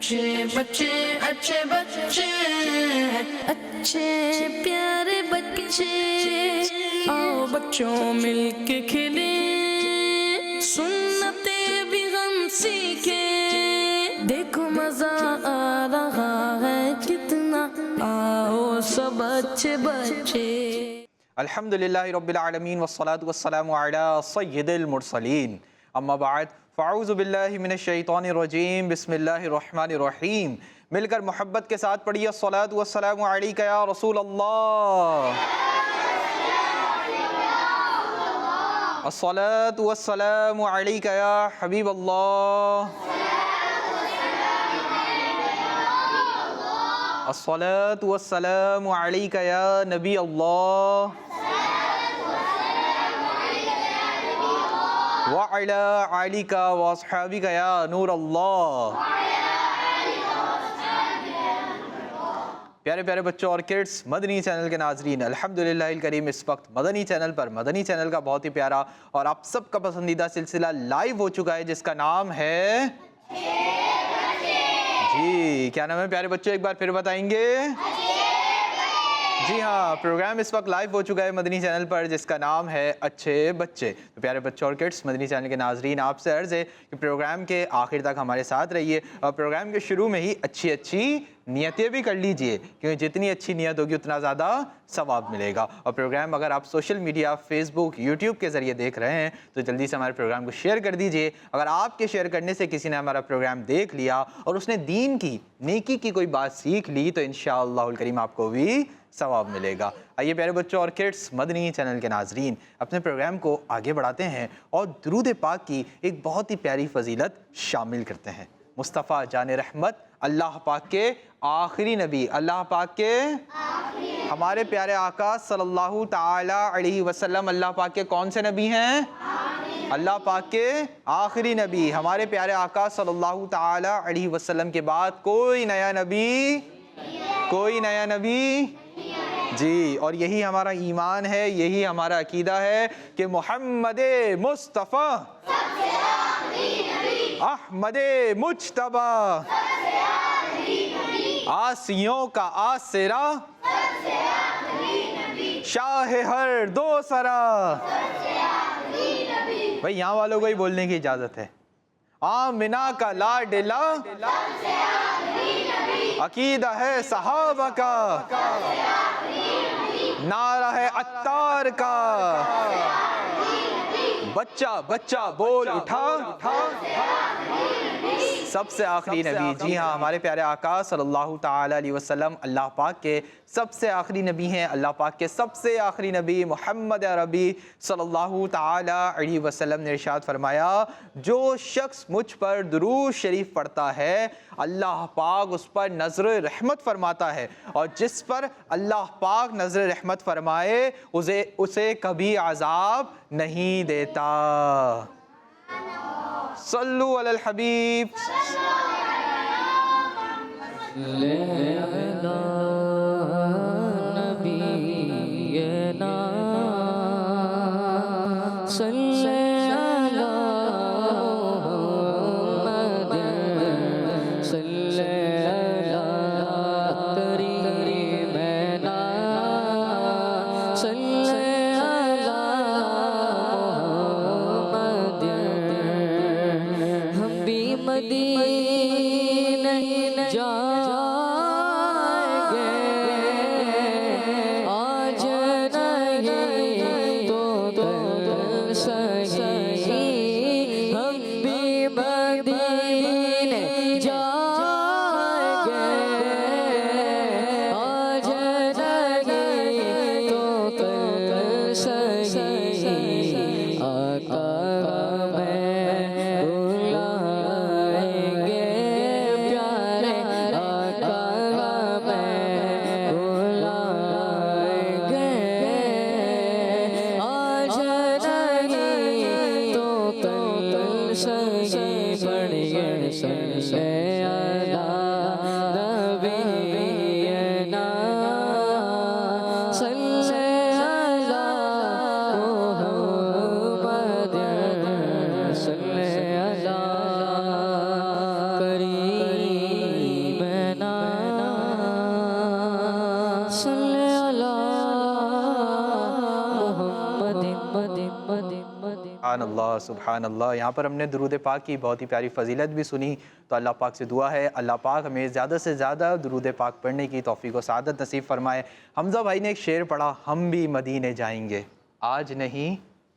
अच्छे बच्चे अच्छे बच्चे अच्छे प्यारे बच्चे आओ बच्चों मिलके खेले सुन्नते भी हम सीखे देखो मजा आ रहा है कितना आओ सब अच्छे बच्चे। अल्हम्दुलिल्लाहि रब्बिल आलमीन वस्सलातु वस्सलामु अला सय्यिदिल मुरसलीन अम्मा बाद फ़अऊज़ु बिल्लाहि मिनश शैतानिर रजीम बिस्मिल्लाहिर रहमानिर रहीम। मिलकर मोहब्बत के साथ पढ़िए अस्सलातु वस्सलामु अलैका या रसूल अल्लाह, अस्सलातु वस्सलामु अलैका या हबीब अल्लाह, अस्सलातु वस्सलामु अलैका या नबी अल्लाह व अला आलिका व अस्हाबिका या नूर अल्लाह। प्यारे प्यारे बच्चों और किड्स, मदनी चैनल के नाजरीन, अल्हम्दुलिल्लाहिल करीम इस वक्त मदनी चैनल पर मदनी चैनल का बहुत ही प्यारा और आप सबका पसंदीदा सिलसिला लाइव हो चुका है जिसका नाम है जी, क्या नाम है प्यारे बच्चों, एक बार फिर बताएंगे? जी हाँ, प्रोग्राम इस वक्त लाइव हो चुका है मदनी चैनल पर जिसका नाम है अच्छे बच्चे। तो प्यारे बच्चों और किड्स, मदनी चैनल के नाजरीन, आपसे अर्ज़ है कि प्रोग्राम के आखिर तक हमारे साथ रहिए और प्रोग्राम के शुरू में ही अच्छी अच्छी नियतें भी कर लीजिए क्योंकि जितनी अच्छी नियत होगी उतना ज़्यादा सवाब मिलेगा। और प्रोग्राम अगर आप सोशल मीडिया फेसबुक यूट्यूब के ज़रिए देख रहे हैं तो जल्दी से हमारे प्रोग्राम को शेयर कर दीजिए। अगर आपके शेयर करने से किसी ने हमारा प्रोग्राम देख लिया और उसने दीन की नेकी की कोई बात सीख ली तो इंशाअल्लाहुल करीम आपको भी सवाब मिलेगा। आइए प्यारे बच्चों और किड्स, मदनी चैनल के नाजरीन, अपने प्रोग्राम को आगे बढ़ाते हैं और दुरूद पाक की एक बहुत ही प्यारी फजीलत शामिल करते हैं। मुस्तफ़ा जान रहमत, अल्लाह पाक के आखिरी नबी, अल्लाह पाक के हमारे प्यारे आका सल्लल्लाहु ताला अलैहि वसल्लम अल्लाह पाक के कौन से नबी हैं? अल्लाह पाक के आखिरी नबी। हमारे प्यारे आका सल्लल्लाहु ताला अलैहि वसल्लम के बाद कोई नया नबी जी, और यही हमारा ईमान है, यही हमारा अकीदा है कि मोहम्मद मुस्तफ़ा अहमद मुज्तबा आसियों का आसरा शाह हर दो सरा। भाई यहाँ वालों को ही बोलने की इजाजत है। आमिना का लाडला अकीदा है सहाबा का, नारा है अत्तार का, बच्चा बच्चा बोल उठा सबसे आखिरी नबी। जी हाँ, हमारे प्यारे आका सल्लल्लाहु ताला अलैहि वसल्लम अल्लाह पाक के सबसे आखिरी नबी हैं। अल्लाह पाक के सबसे आखिरी नबी मोहम्मद अरबी सल्लल्लाहु ताला अलैहि वसल्लम ने इरशाद फरमाया, जो शख्स मुझ पर दुरूद शरीफ पढ़ता है अल्लाह पाक उस पर नज़र रहमत फरमाता है और जिस पर अल्लाह पाक नज़र रहमत फरमाए उसे कभी अज़ाब नहीं देता। सल्लु अलल हबीब। मदीने जा सुभान अल्लाह सुभान अल्लाह। यहाँ पर हमने दुरूद पाक की बहुत ही प्यारी फजीलत भी सुनी। तो अल्लाह पाक से दुआ है अल्लाह पाक हमें ज़्यादा से ज़्यादा दुरूद पाक पढ़ने की तौफीक व सआदत नसीब फरमाए। हमज़ा भाई ने एक शेर पढ़ा, हम भी मदीने जाएंगे आज नहीं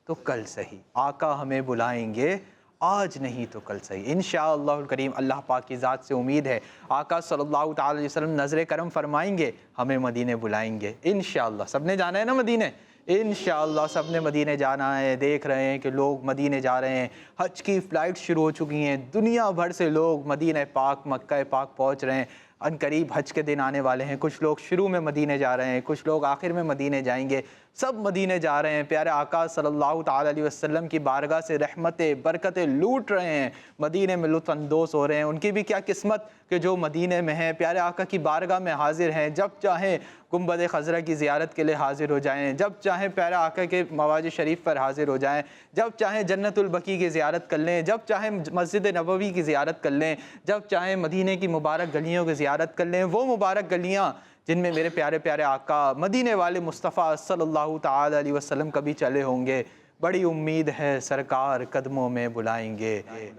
तो कल सही, आका हमें बुलाएंगे आज नहीं तो कल सही। इंशाअल्लाहुल करीम अल्लाह पाक की ज़ात से उम्मीद है आका सल्लल्लाहु ताला अलैहि वसल्लम नज़र करम फरमाएंगे, हमें मदीने बुलाएंगे इंशाअल्लाह। सबने जाना है ना मदीने, इंशाअल्लाह सबने मदीने जाना है। देख रहे हैं कि लोग मदीने जा रहे हैं, हज की फ़्लाइट शुरू हो चुकी हैं, दुनिया भर से लोग मदीने पाक मक्का पाक पहुँच रहे हैं। अनकरीब हज के दिन आने वाले हैं, कुछ लोग शुरू में मदीने जा रहे हैं, कुछ लोग आखिर में मदीने जाएंगे, सब मदीने जा रहे हैं। प्यारे आका सल्लल्लाहु ताला अलैहि वसल्लम की बारगाह से रहमतें बरकतें लूट रहे हैं, मदीने में लुत्फ़ अंदोज़ हो रहे हैं। उनकी भी क्या किस्मत कि जो मदीने में हैं, प्यारे आका की बारगाह में हाजिर हैं। जब चाहें गुंबद खज़रा की ज़ियारत के लिए हाजिर हो जाएँ, जब चाहें प्यारे आका के मवाज़ शरीफ पर हाजिर हो जाएँ, जब चाहें जन्नतुल बकी की ज़ियारत कर लें, जब चाहें मस्जिद नबवी की ज़ियारत कर लें, जब चाहें मदीने की मुबारक गलियों की ज़ियारत कर लें। वो मुबारक गलियाँ जिनमें मेरे प्यारे प्यारे आका मदीने वाले मुस्तफ़ा सल्लल्लाहु ताला अलैहि वसल्लम कभी चले होंगे। बड़ी उम्मीद है सरकार कदमों में बुलाएंगे,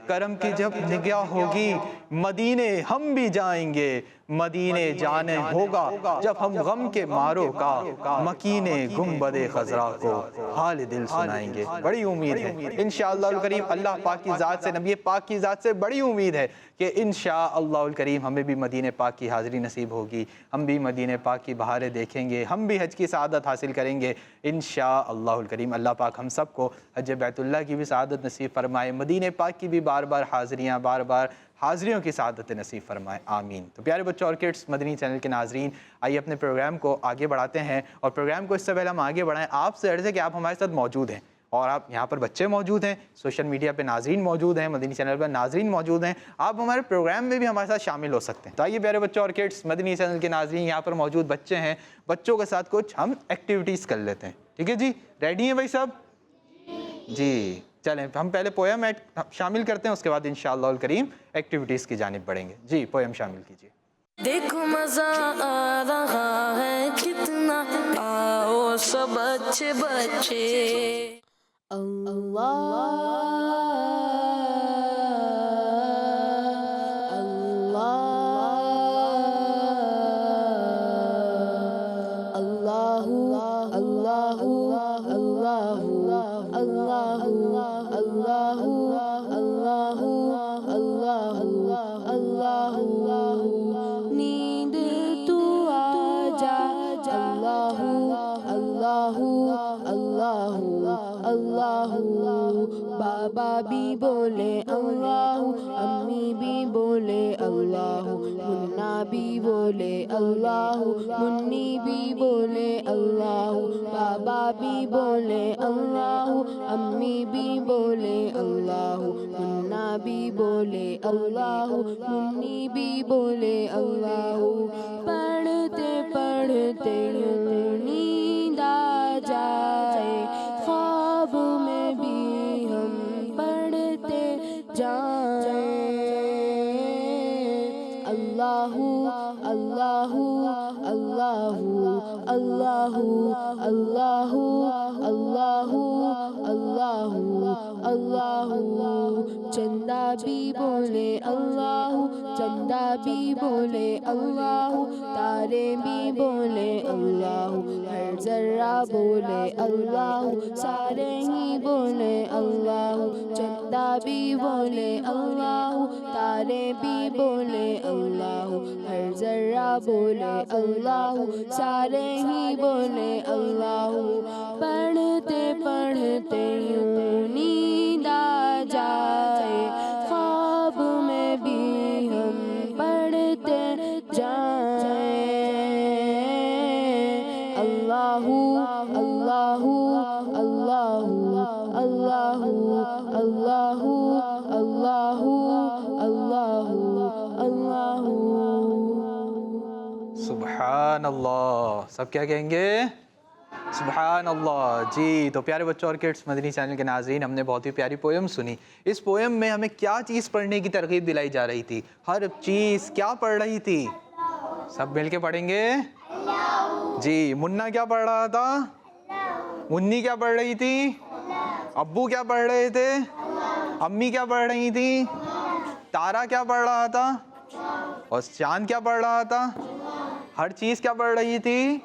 करम की जब निगाह होगी मदीने हम भी जाएंगे। मदीने जाने होगा जब हम गम के मारों का मकीने गुंबदे खज़रा को हाल दिल सुनाएंगे। बड़ी उम्मीद है इंशाअल्लाह करीम अल्लाह पाक की ज़ात से, नबी पाक की ज़ात से बड़ी उम्मीद है कि इंशाअल्लाह करीम हमें भी मदीने पाक की हाज़िरी नसीब होगी, हम भी मदीने पाक की बहारें देखेंगे, हम भी हज की सआदत हासिल करेंगे इंशाअल्लाह करीम। अल्लाह पाक हम सब को हज बैतुल्लाह की भी सआदत नसीब फरमाए, मदीने पाक की भी बार बार हाज़िरियाँ, बार बार हाज़िरियों की सआदत नसीब फरमाए, आमीन। तो प्यारे बच्चों और किड्स मदनी चैनल के नाज़रीन, आइए अपने प्रोग्राम को आगे बढ़ाते हैं। और प्रोग्राम को इससे पहले हम आगे बढ़ाएं, आपसे अर्ज़ है कि आप हमारे साथ मौजूद हैं और आप यहाँ पर बच्चे मौजूद हैं, सोशल मीडिया पे नाज़रीन मौजूद हैं, मदनी चैनल पर नाज़रीन मौजूद हैं, आप हमारे प्रोग्राम में भी हमारे साथ शामिल हो सकते हैं। तो आइए प्यारे बच्चों और किड्स मदनी चैनल के नाज़रीन, यहाँ पर मौजूद बच्चे हैं, बच्चों के साथ कुछ हम एक्टिविटीज़ कर लेते हैं। ठीक है जी, रेडी हैं भाई साहब जी? चलें हम पहले पोयम शामिल करते हैं, उसके बाद इंशाअल्लाह करीम एक्टिविटीज़ की जानिब बढ़ेंगे। जी पोयम शामिल कीजिए। देखो मजा आ रहा है कितना, आओ सब अच्छे बच्चे। नींद तू आजा अल्लाहू अल्लाहू अल्लाहू अल्लाहू। बाबा भी बोले अल्लाहू, अम्मी भी बोले अल्लाहू, मुन्ना भी बोले अल्लाहू, मुन्नी भी बोले अल्लाहू। बाबा भी बोले अल्लाहू, अम्मी भी बोले अल्लाहू, मुन्ना भी बोले अल्लाहू, मुन्नी भी बोले अल्लाहू। पढ़ते पढ़ते नींद आ जाए, ख्वाब में भी हम पढ़ते जाए। अल्लाहू अल्लाहू अल्लाहू अल्लाहू अल्लाहू अल्लाहू अल्लाहू अल्लाहू। चंदा भी बोले अल्लाहू, चंदा भी बोले अल्लाहू, तारे भी बोले अल्लाहू, हर जर्रा बोले अल्लाहू, सारे ही बोले अल्लाहू। चंदा भी बोले अल्लाहू, तारे भी बोले अल्लाहू, हर जर्रा बोले अल्लाहू, सारे ही बोले अल्लाहू। पढ़ते पढ़ते यूं नींद आ जाए, ख्वाब में भी हम पढ़ते जाए। अल्लाहू अल्लाहू अल्लाहू अल्लाहू अल्लाहू अल्लाहू अल्लाहू अल्लाहू। सुभान अल्लाह, सब क्या कहेंगे? सुभान अल्लाह जी। तो प्यारे बच्चों और किड्स मदनी चैनल के नाज़रीन, हमने बहुत ही प्यारी पोयम सुनी। इस पोयम में हमें क्या चीज़ पढ़ने की तरगीब दिलाई जा रही थी? हर चीज़ क्या पढ़ रही थी? सब मिल के पढ़ेंगे जी। मुन्ना क्या पढ़ रहा था? मुन्नी क्या पढ़ रही थी? अब्बू क्या पढ़ रहे थे? अम्मी क्या पढ़ रही थी? तारा क्या पढ़ रहा था? और चांद क्या पढ़ रहा था? हर चीज़ क्या पढ़ रही थी?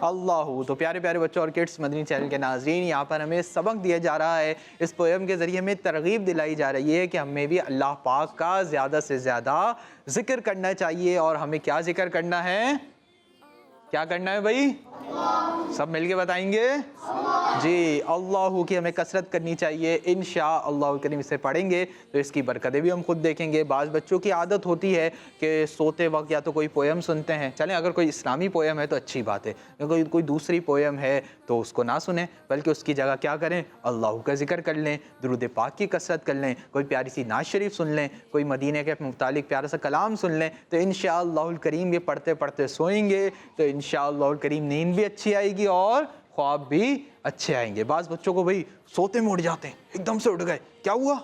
अल्लाह। तो प्यारे प्यारे बच्चों और किड्स मदनी चैनल के नाज़रीन, यहाँ पर हमें सबक दिया जा रहा है। इस पोएम के ज़रिए हमें तरगीब दिलाई जा रही है कि हमें भी अल्लाह पाक का ज़्यादा से ज़्यादा ज़िक्र करना चाहिए। और हमें क्या ज़िक्र करना है? क्या करना है भाई? सब मिलके बताएंगे जी। अल्लाह की हमें कसरत करनी चाहिए। इंशाअल्लाह करीम इसे पढ़ेंगे तो इसकी बरकतें भी हम खुद देखेंगे। बाज़ बच्चों की आदत होती है कि सोते वक्त या तो कोई पोएम सुनते हैं। चलें, अगर कोई इस्लामी पोएम है तो अच्छी बात है, कोई दूसरी पोएम है तो उसको ना सुने, बल्कि उसकी जगह क्या करें? अल्लाह का जिक्र कर लें, दुरूद पाक की कसरत कर लें, कोई प्यारी सी नात शरीफ सुन लें, कोई मदीने के मुतालिक प्यारा सा कलाम सुन लें। तो इंशाअल्लाहुल करीम ये पढ़ते पढ़ते सोएंगे तो इंशाअल्लाहुल करीम नींद भी अच्छी आएगी और ख्वाब भी अच्छे आएंगे। बाज़ बच्चों को भाई सोते में उठ जाते हैं, एकदम से उठ गए, क्या हुआ?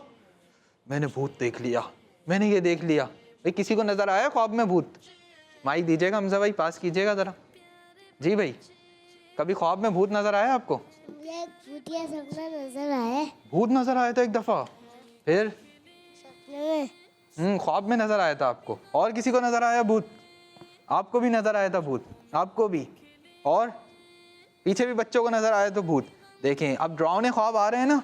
मैंने भूत देख लिया, मैंने ये देख लिया। भाई किसी को नज़र आया ख्वाब में भूत? माइक दीजिएगा हमजा भाई, पास कीजिएगा ज़रा। जी भाई, कभी ख्वाब में भूत नज़र आया आपको? भूतिया सपना नजर आया। भूत नज़र आया था एक दफ़ा, फिर सपने में ख्वाब में नज़र आया था आपको? और किसी को नज़र आया भूत? आपको भी नज़र आया था भूत? आपको भी? और पीछे भी बच्चों को नज़र आया तो भूत? देखें, अब डरावने ख्वाब आ रहे हैं ना,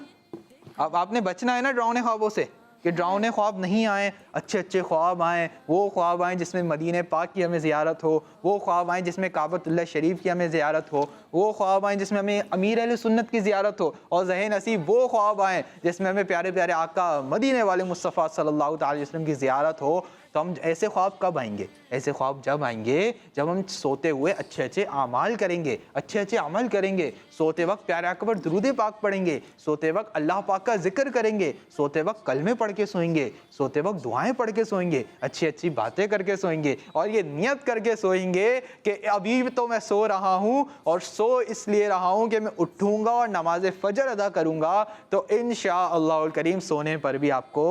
अब आपने बचना है ना डरावने ख्वाबों से, कि डरावने ख्वाब नहीं आए, अच्छे अच्छे ख्वाब आएँ। वो ख्वाब आएँ जिसमें मदीने पाक की हमें ज़ियारत हो, वो ख्वाब आएँ जिसमें काबतुल्लाह शरीफ की हमें ज़ियारत हो, वो ख्वाब आएँ जिसमें हमें अमीर अहले सुन्नत की ज़ियारत हो, और ज़हे नसीब वो ख्वाब आएँ जिसमें हमें प्यारे प्यारे आका मदीने वाले मुस्तफ़ा सल्लल्लाहु अलैहि वसल्लम की ज़ियारत हो। तो हम ऐसे ख्वाब कब आएंगे? ऐसे ख्वाब जब आएंगे जब हम सोते हुए अच्छे अच्छे आमाल करेंगे, अच्छे अच्छे अमल करेंगे, सोते वक्त प्यारे आका पर दुरूद पाक पढ़ेंगे, सोते वक्त अल्लाह पाक का जिक्र करेंगे, सोते वक्त कलमे पढ़ के सोएंगे, सोते वक्त दुआएं पढ़ के सोएंगे, अच्छी अच्छी बातें करके सोएंगे, और ये नियत करके सोएंगे कि अभी तो मैं सो रहा हूँ और सो इसलिए रहा हूँ कि मैं उठूँगा और नमाज फ़जर अदा करूँगा। तो इंशाअल्लाहुल करीम सोने पर भी आपको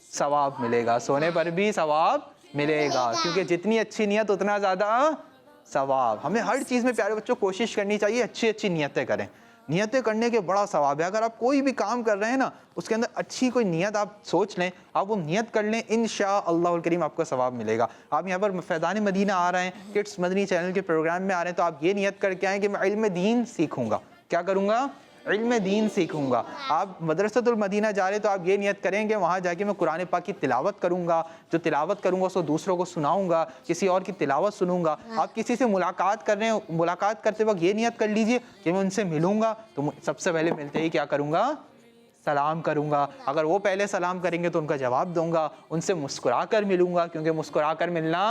सवाब मिलेगा, सोने पर भी सवाब मिलेगा, क्योंकि जितनी अच्छी नियत उतना ज़्यादा सवाब। हमें हर चीज़ में प्यारे बच्चों कोशिश करनी चाहिए अच्छी अच्छी नियतें करें। नियतें करने के बड़ा सवाब है। अगर आप कोई भी काम कर रहे हैं ना, उसके अंदर अच्छी कोई नियत आप सोच लें, आप वो नियत कर लें, इंशाअल्लाहुल करीम आपको सवाब मिलेगा। आप यहाँ पर फैज़ान मदीना आ रहे हैं, किड्स मदनी चैनल के प्रोग्राम में आ रहे हैं, तो आप ये नियत करके आएँ कि मैं इल्म दीन सीखूँगा। क्या करूँगा? इल्म दीन सीखूँगा। आप मदरसतुल मदीना जा रहे हैं तो आप ये नियत करेंगे वहाँ जाके मैं कुरान पाक की तिलावत करूँगा, जो तिलावत करूँगा उसको दूसरों को सुनाऊँगा, किसी और की तिलावत सुनूँगा। आप किसी से मुलाकात कर रहे हैं, मुलाकात करते वक्त ये नियत कर लीजिए कि मैं उनसे मिलूँगा तो सबसे पहले मिलते ही क्या करूँगा? सलाम करूँगा। अगर वो पहले सलाम करेंगे तो उनका जवाब दूँगा। उनसे मुस्कुरा कर मिलूँगा, क्योंकि मुस्कुरा कर मिलना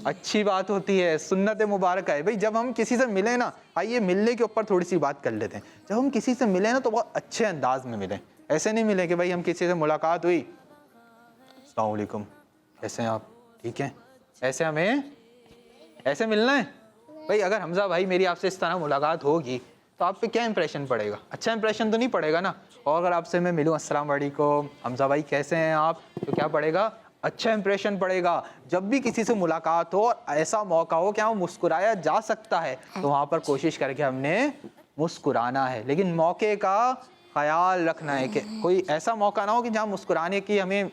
अच्छी बात होती है, सुन्नत मुबारक है। भाई जब हम किसी से मिले ना, आइए मिलने के ऊपर थोड़ी सी बात कर लेते हैं। जब हम किसी से मिले ना तो बहुत अच्छे अंदाज में मिलें। ऐसे नहीं मिले कि भाई हम किसी से मुलाकात हुई, अस्सलाम वालेकुम, कैसे हैं आप, ठीक हैं, ऐसे हमें ऐसे मिलना है। भाई अगर हमजा भाई मेरी आपसे इस तरह मुलाकात होगी तो आप पे क्या इंप्रेशन पड़ेगा? अच्छा इंप्रेशन तो नहीं पड़ेगा ना। और अगर आपसे मैं मिलूँ, अस्सलाम वालेकुम हमजा भाई कैसे हैं आप, तो क्या पड़ेगा? अच्छा इंप्रेशन पड़ेगा। जब भी किसी से मुलाकात हो और ऐसा मौका हो कि वहाँ मुस्कुराया जा सकता है तो वहाँ पर कोशिश करके हमने मुस्कुराना है। लेकिन मौके का ख्याल रखना है कि कोई ऐसा मौका ना हो कि जहाँ मुस्कुराने की हमें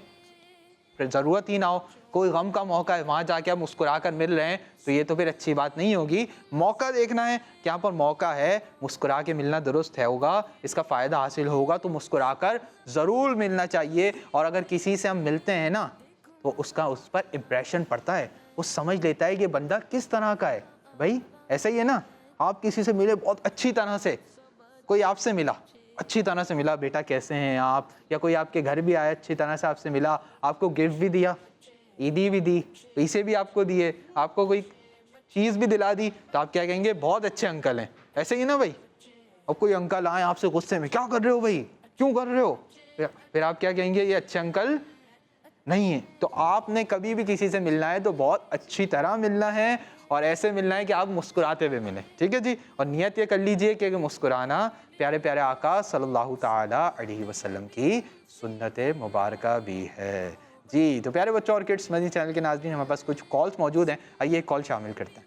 ज़रूरत ही ना हो। कोई गम का मौका है, वहाँ जाके आप मुस्कुरा कर मिल रहे हैं तो ये तो फिर अच्छी बात नहीं होगी। मौका देखना है कि यहाँ पर मौका है, मुस्कुरा के मिलना दुरुस्त है होगा, इसका फ़ायदा हासिल होगा तो मुस्कुरा कर ज़रूर मिलना चाहिए। और अगर किसी से हम मिलते हैं ना तो उसका उस पर इम्प्रेशन पड़ता है, वो समझ लेता है कि बंदा किस तरह का है। भाई ऐसा ही है ना, आप किसी से मिले बहुत अच्छी तरह से, कोई आपसे मिला अच्छी तरह से मिला, बेटा कैसे हैं आप, या कोई आपके घर भी आया अच्छी तरह से आपसे मिला, आपको गिफ्ट भी दिया, ईदी भी दी, पैसे भी आपको दिए, आपको कोई चीज़ भी दिला दी, तो आप क्या कहेंगे? बहुत अच्छे अंकल हैं। ऐसे ही ना भाई। अब कोई अंकल आए आपसे गुस्से में, क्या कर रहे हो भाई, क्यों कर रहे हो, फिर आप क्या कहेंगे? ये अच्छे अंकल नहीं है। तो आपने कभी भी किसी से मिलना है तो बहुत अच्छी तरह मिलना है और ऐसे मिलना है कि आप मुस्कुराते हुए मिलें, ठीक है जी। और नियत ये कर लीजिए कि मुस्कुराना प्यारे प्यारे आका सल्लल्लाहु ताला अलैहि वसल्लम की सुन्नत मुबारक भी है जी। तो प्यारे बच्चों और किड्स मदनी चैनल के नाज़रीन, हमारे पास कुछ कॉल्स मौजूद हैं, आइए एक कॉल शामिल करते हैं।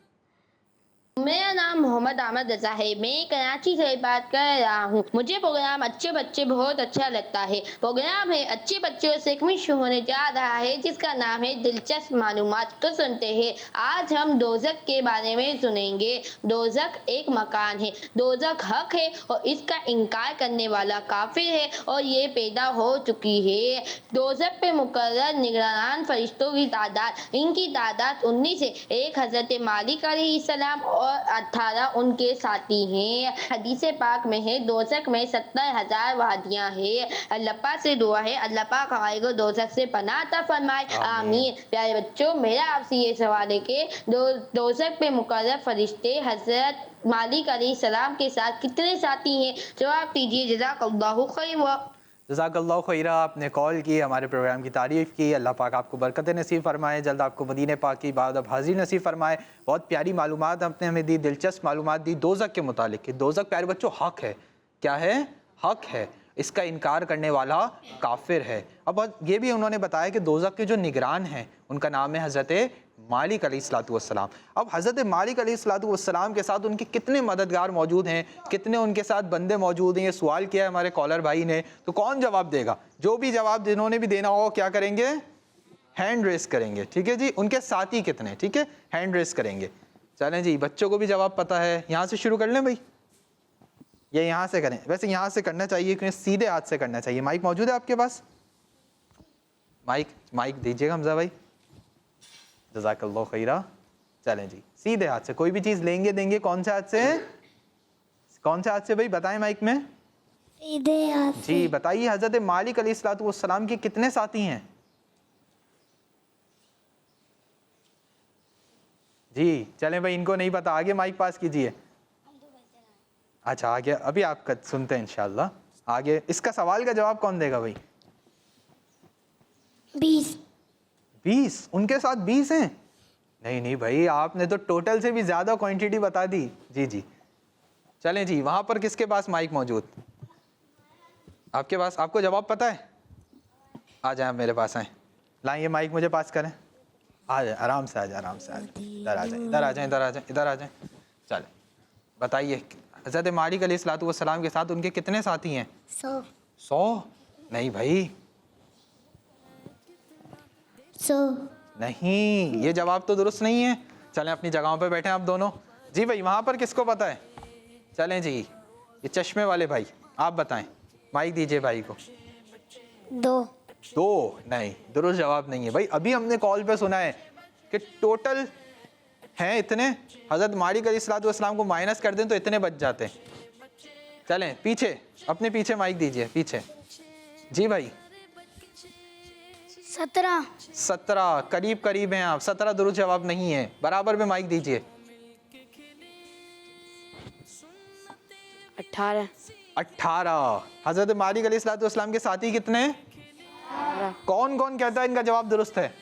मेरा नाम मोहम्मद अहमद रजा है। मैं कराची से बात कर रहा हूँ। मुझे प्रोग्राम अच्छे बच्चे बहुत अच्छा लगता है। प्रोग्राम है अच्छे बच्चों से शुरू होने जा रहा है जिसका नाम है दिलचस्प मालूमात। तो सुनते हैं, आज हम दोज़ख के बारे में सुनेंगे। दोज़ख एक मकान है। दोज़ख हक है और इसका इनकार करने वाला काफिर है और ये पैदा हो चुकी है। दोज़ख पे मुकर्रर निगरान फरिश्तों की तादाद, इनकी तादाद 19 है। एक हज़रत मालिक अलैहिस्सलाम और 18 उनके साथी हैं। हदीस पाक में है दोज़ख में 70,000 वादियां हैं। अल्लाह पाक से दुआ है अल्लाह पाक हमारे को दोज़ख से पनाह अता फरमाए, आमीन। प्यारे बच्चों, मेरा आपसे ये सवाल है कि दोज़ख पे मुकर्रर फरिश्ते हजरत मालिक अलैहिस्सलाम के साथ कितने साथी हैं? जवाब दीजिए। जज़ाकल्लाहु खैर। जज़ाकल्लाहु खैरा, आपने कॉल की, हमारे प्रोग्राम की तारीफ़ की। अल्लाह पाक आपको बरकत नसीब फरमाए, जल्द आपको मदीने पाक की बाद अब हाज़िर नसीब फरमाए। बहुत प्यारी मालूमात आपने हमें दी, दिलचस्प मालूमात दी दोज़ख के मुतालिक कि दोज़ख प्यारे बच्चों हक है। क्या है? हक है। इसका इनकार करने वाला काफिर है। अब ये भी उन्होंने बताया कि दोज़ख के जो निगरान हैं उनका नाम है हज़रत मालिक अलैहिस्सलाम। अब हज़रत मालिक अलैहिस्सलाम के साथ उनके कितने मददगार मौजूद हैं, कितने उनके साथ बंदे मौजूद हैं, ये सवाल किया है हमारे कॉलर भाई ने। तो कौन जवाब देगा? जो भी जवाब जिन्होंने भी देना हो क्या करेंगे? हैंड रेस करेंगे। ठीक है जी। उनके साथी कितने? ठीक है, हैंड रेस करेंगे। चलें जी, बच्चों को भी जवाब पता है। यहाँ से शुरू कर लें भाई, ये यहाँ से करें। वैसे यहाँ से करना चाहिए क्योंकि सीधे हाथ से करना चाहिए। माइक मौजूद है आपके पास? माइक दीजिएगा हमजा भाई। जज़ाकल्लाहु खैरा। चलें जी, सीधे हाथ से कोई भी चीज़ लेंगे देंगे। कौन से हाथ से? कौन से हाथ से भाई बताएं माइक में? सीधे हाथ जी बताइए। हज़रत मालिक अलैहिस्सलाम के कितने साथी हैं? जी चलें भाई, इनको नहीं पता, आगे माइक पास कीजिए। अच्छा आगे अभी आप सुनते हैं इंशाल्लाह। आगे इसका सवाल का जवाब कौन देगा भाई? 20 उनके साथ 20 हैं? नहीं भाई, आपने तो टोटल से भी ज़्यादा क्वांटिटी बता दी। जी जी चलें जी, वहाँ पर किसके पास माइक मौजूद? आपके पास? आपको जवाब पता है? आ जाए, मेरे पास आए। लाएं ये माइक मुझे पास करें। आ जाए, आराम से आ जाए, आराम से आ जाए। इधर आ जाए, इधर आ जाए, इधर आ जाए, इधर आ जाए। चलें बताइए, हज़रत मालिक अलैहिस्सलाम के साथ उनके कितने साथी हैं? 100 नहीं भाई, 100 नहीं, ये जवाब तो दुरुस्त नहीं है। चलें अपनी जगहों पे बैठे आप दोनों। जी भाई, वहाँ पर किसको पता है? चलें जी, ये चश्मे वाले भाई आप बताएं। माइक दीजिए भाई को। 2 नहीं, दुरुस्त जवाब नहीं है भाई। अभी हमने कॉल पे सुना है कि टोटल हैं इतने, हज़रत मालिक अलैहिस्सलाम को माइनस कर दें तो इतने बच जाते हैं। चलें पीछे, अपने पीछे माइक दीजिए, पीछे। जी भाई 17 करीब हैं आप। 17 दुरुस्त जवाब नहीं है। बराबर में माइक दीजिए। 18 हज़रत मालिक अलैहिस्सलाम के साथी कितने? कौन कौन कहता है इनका जवाब दुरुस्त है?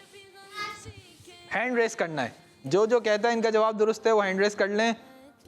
हैंड रेस करना है। जो कहता है इनका जवाब दुरुस्त है वो हैंड रेस कर लें।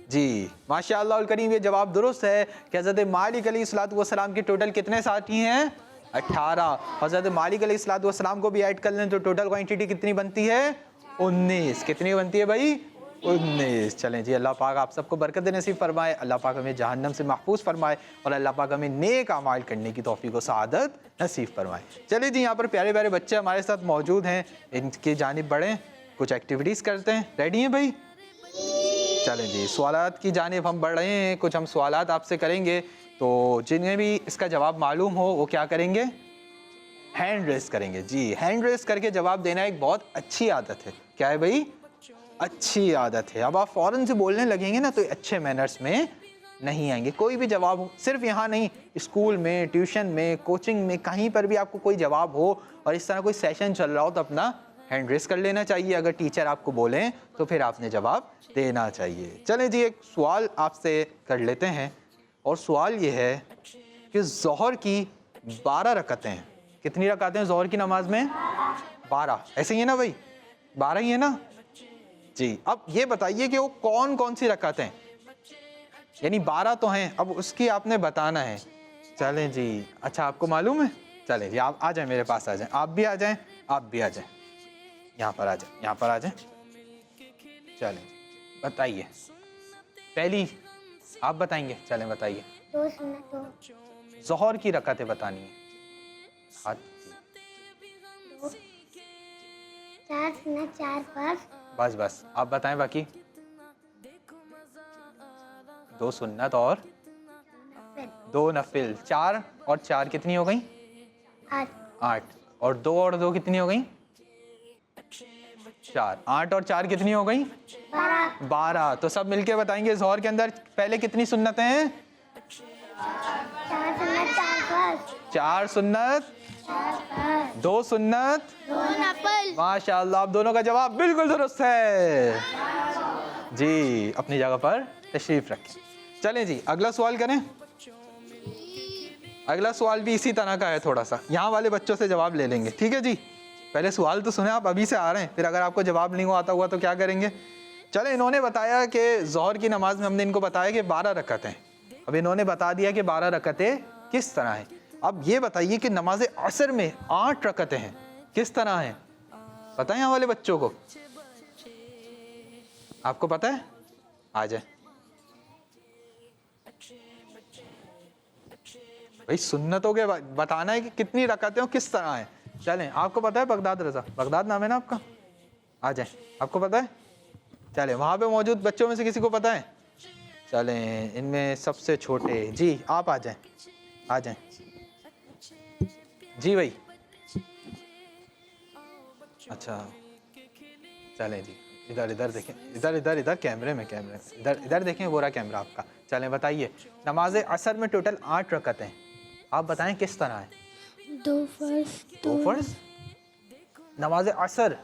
जी माशाअल्लाह अल करीम, ये जवाब दुरुस्त है कि हज़रत मालिक अलैहिस्सलाम के टोटल कितने साथी हैं? 18। हज़रत मालिक अलैहिस्सलाम को भी ऐड कर लें तो टोटल क्वांटिटी कितनी बनती है? 19। कितनी बनती है भाई? 19। चलें जी, अल्लाह पाक आप सबको बरकत नसीब फरमाए, अल्लाह पाक हमें जहन्नम से महफूज फरमाए और अल्लाह पाक हमें नेक अमाल करने की तौफीक और सआदत नसीब फरमाए। चलिए जी, यहाँ पर प्यारे प्यारे बच्चे हमारे साथ मौजूद हैं, इनकी जानिब बढ़ें, कुछ एक्टिविटीज़ करते हैं। रेडी हैं भाई? चलें जी, सवालात की जानिब हम बढ़ रहे हैं। कुछ हम सवालात आपसे करेंगे, तो जिन्हें भी इसका जवाब मालूम हो वो क्या करेंगे? हैंड रेस करेंगे। जी हैंड रेस करके जवाब देना एक बहुत अच्छी आदत है। क्या है भाई? अच्छी आदत है। अब आप फ़ौरन से बोलने लगेंगे ना तो अच्छे मैनर्स में नहीं आएंगे। कोई भी जवाब हो, सिर्फ यहाँ नहीं, स्कूल में, ट्यूशन में, कोचिंग में, कहीं पर भी आपको कोई जवाब हो और इस तरह कोई सेशन चल रहा हो तो अपना हैंड रेस कर लेना चाहिए। अगर टीचर आपको बोलें तो फिर आपने जवाब देना चाहिए। चलें जी, एक सवाल आपसे कर लेते हैं और सवाल ये है कि ज़ोहर की 12 रकातें हैं। कितनी रकातें हैं ज़ोहर की नमाज में? 12। ऐसे ही है ना भाई? 12 ही है ना जी। अब ये बताइए कि वो कौन कौन सी रकातें हैं? यानी 12 तो हैं, अब उसकी आपने बताना है। चलें जी, अच्छा आपको मालूम है? चलें जी, आप आ जाएं, मेरे पास आ जाएं। आप भी आ जाएं, आप भी आ जाएं, यहाँ पर आ जाएं, यहाँ पर आ जाएं। चलें बताइए पहली आप बताएंगे, चलें बताइए। 2 सुन्नत 2 ज़ोहर की रकातें बतानी है। हाथ 4 सुन्नत 4 फर्ज बस बस आप बताएं बाकी। 2 सुन्नत और 2 नफिल। 4 और 4 कितनी हो गई? 8 8। और 2 कितनी हो गई? 4। 8 और 4 कितनी हो गई? 12। तो सब मिलके बताएंगे ज़ोहर के अंदर पहले कितनी सुन्नतें हैं? 4 सुन्नत 4 फर्ज 4 सुन्नत 2 सुन्नत 2 नफल। माशाअल्लाह, आप दोनों का जवाब बिल्कुल दुरुस्त है जी। अपनी जगह पर तशरीफ रखें। चलें जी, अगला सवाल करें। अगला सवाल भी इसी तरह का है, थोड़ा सा यहाँ वाले बच्चों से जवाब ले लेंगे, ठीक है जी। पहले सवाल तो सुने, आप अभी से आ रहे हैं, फिर अगर आपको जवाब नहीं आता हुआ तो क्या करेंगे। चले, इन्होंने बताया कि ज़ोहर की नमाज में हमने इनको बताया कि 12 रकअत हैं। अब इन्होंने बता दिया कि 12 रकअतें किस तरह हैं। अब ये बताइए कि नमाज असर में 8 रकअतें हैं, किस तरह हैं? पता है यहाँ वाले बच्चों को? आपको पता है? आ जाए भाई, सुन्नतों के बताना है कि कितनी रकातें हो, किस तरह है। चलें, आपको पता है? बगदाद रजा, बगदाद नाम है ना आपका? आ जाए, आपको पता है? चलें, वहाँ पे मौजूद बच्चों में से किसी को पता है? चलें, इनमें सबसे छोटे जी आप आ जाएं, आ जाएं जी भाई। अच्छा चलें जी, इधर इधर देखें, इधर इधर इधर कैमरे में, कैमरे में इधर इधर देखें, वो रहा कैमरा आपका। चलें बताइए, नमाज असर में टोटल 8 रकअतें हैं, आप बताएं किस तरह है? 2 फर्ज 2 फर्ज। नमाज असर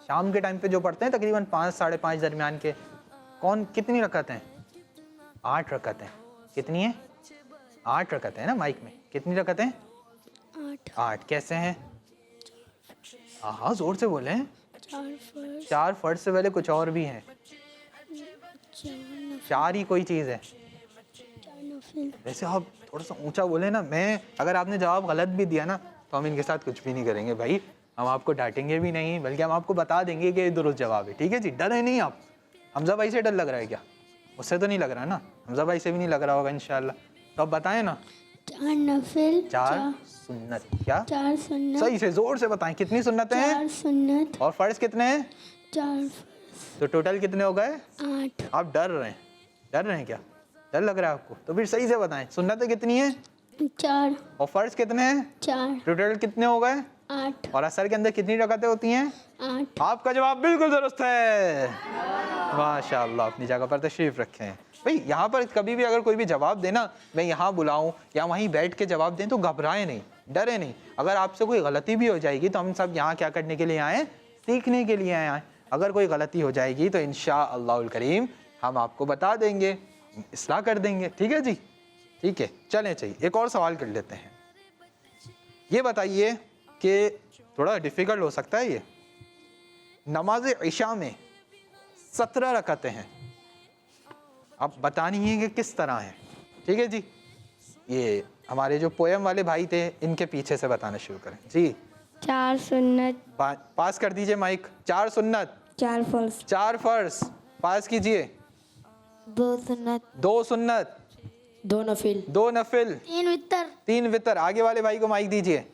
शाम के टाइम पे जो पढ़ते हैं तकरीबन 5 साढ़े 5 दरमियान के, कौन कितनी रकअतें हैं? 8 रकअतें। कितनी है? 8 रकअतें हैं ना माइक में। कितनी रकअतें? 8। कैसे हैं? हाँ जोर से बोलें। 4 फर्ज से पहले कुछ और भी हैं, 4 ही कोई चीज़ है। वैसे आप थोड़ा सा ऊंचा बोले ना, मैं अगर आपने जवाब गलत भी दिया ना तो हम इनके साथ कुछ भी नहीं करेंगे भाई, हम आपको डांटेंगे भी नहीं, बल्कि हम आपको बता देंगे कि ये दुरुस्त जवाब है, ठीक है जी। डरे नहीं आप। हमजा भाई से डर लग रहा है क्या? उससे तो नहीं लग रहा ना, हमजा भाई से भी नहीं लग रहा होगा इंशाल्लाह। तो अब बताएं ना। 4 नफिल 4 सुन्नत। क्या? 4 सुन्नत। सही से जोर से बताएं, कितनी सुन्नतें हैं? 4 सुन्नत। और फर्ज कितने हैं? 4 तो टोटल कितने हो गए? 8। आप डर रहे हैं? डर रहे हैं क्या? डर लग रहा है आपको? तो फिर सही से बताएं, सुन्नतें कितनी हैं? 4 और फर्ज कितने हैं? 4। टोटल कितने हो गए? 8 और असर के अंदर कितनी रकातें होती हैं? 8। आपका जवाब बिल्कुल दुरुस्त है, माशाअल्लाह। अपनी जगह पर तशरीफ रखें भाई। यहाँ पर कभी भी अगर कोई भी जवाब देना, मैं यहाँ बुलाऊं या वहीं बैठ के जवाब दें, तो घबराएं नहीं, डरे नहीं। अगर आपसे कोई गलती भी हो जाएगी तो हम सब यहाँ क्या करने के लिए आए? सीखने के लिए आए। अगर कोई गलती हो जाएगी तो इंशाअल्लाहुल करीम हम आपको बता देंगे, इस्लाह कर देंगे, ठीक है जी। ठीक है, चलें चाहिए एक और सवाल कर लेते हैं। ये बताइए कि थोड़ा डिफ़िकल्ट हो सकता है ये, नमाज इशा में 17 रकातें हैं, अब बतानी है कि किस तरह है, ठीक है जी। ये हमारे जो पोएम वाले भाई थे, इनके पीछे से बताना शुरू करें जी। 4 सुन्नत। पास कर दीजिए माइक। 4 सुन्नत 4 फर्ज 4 फर्ज पास कीजिए। 2 सुन्नत 2 सुन्नत 2 नफिल 2 नफिल 3 वितर 3 वितर। आगे वाले भाई को माइक दीजिए।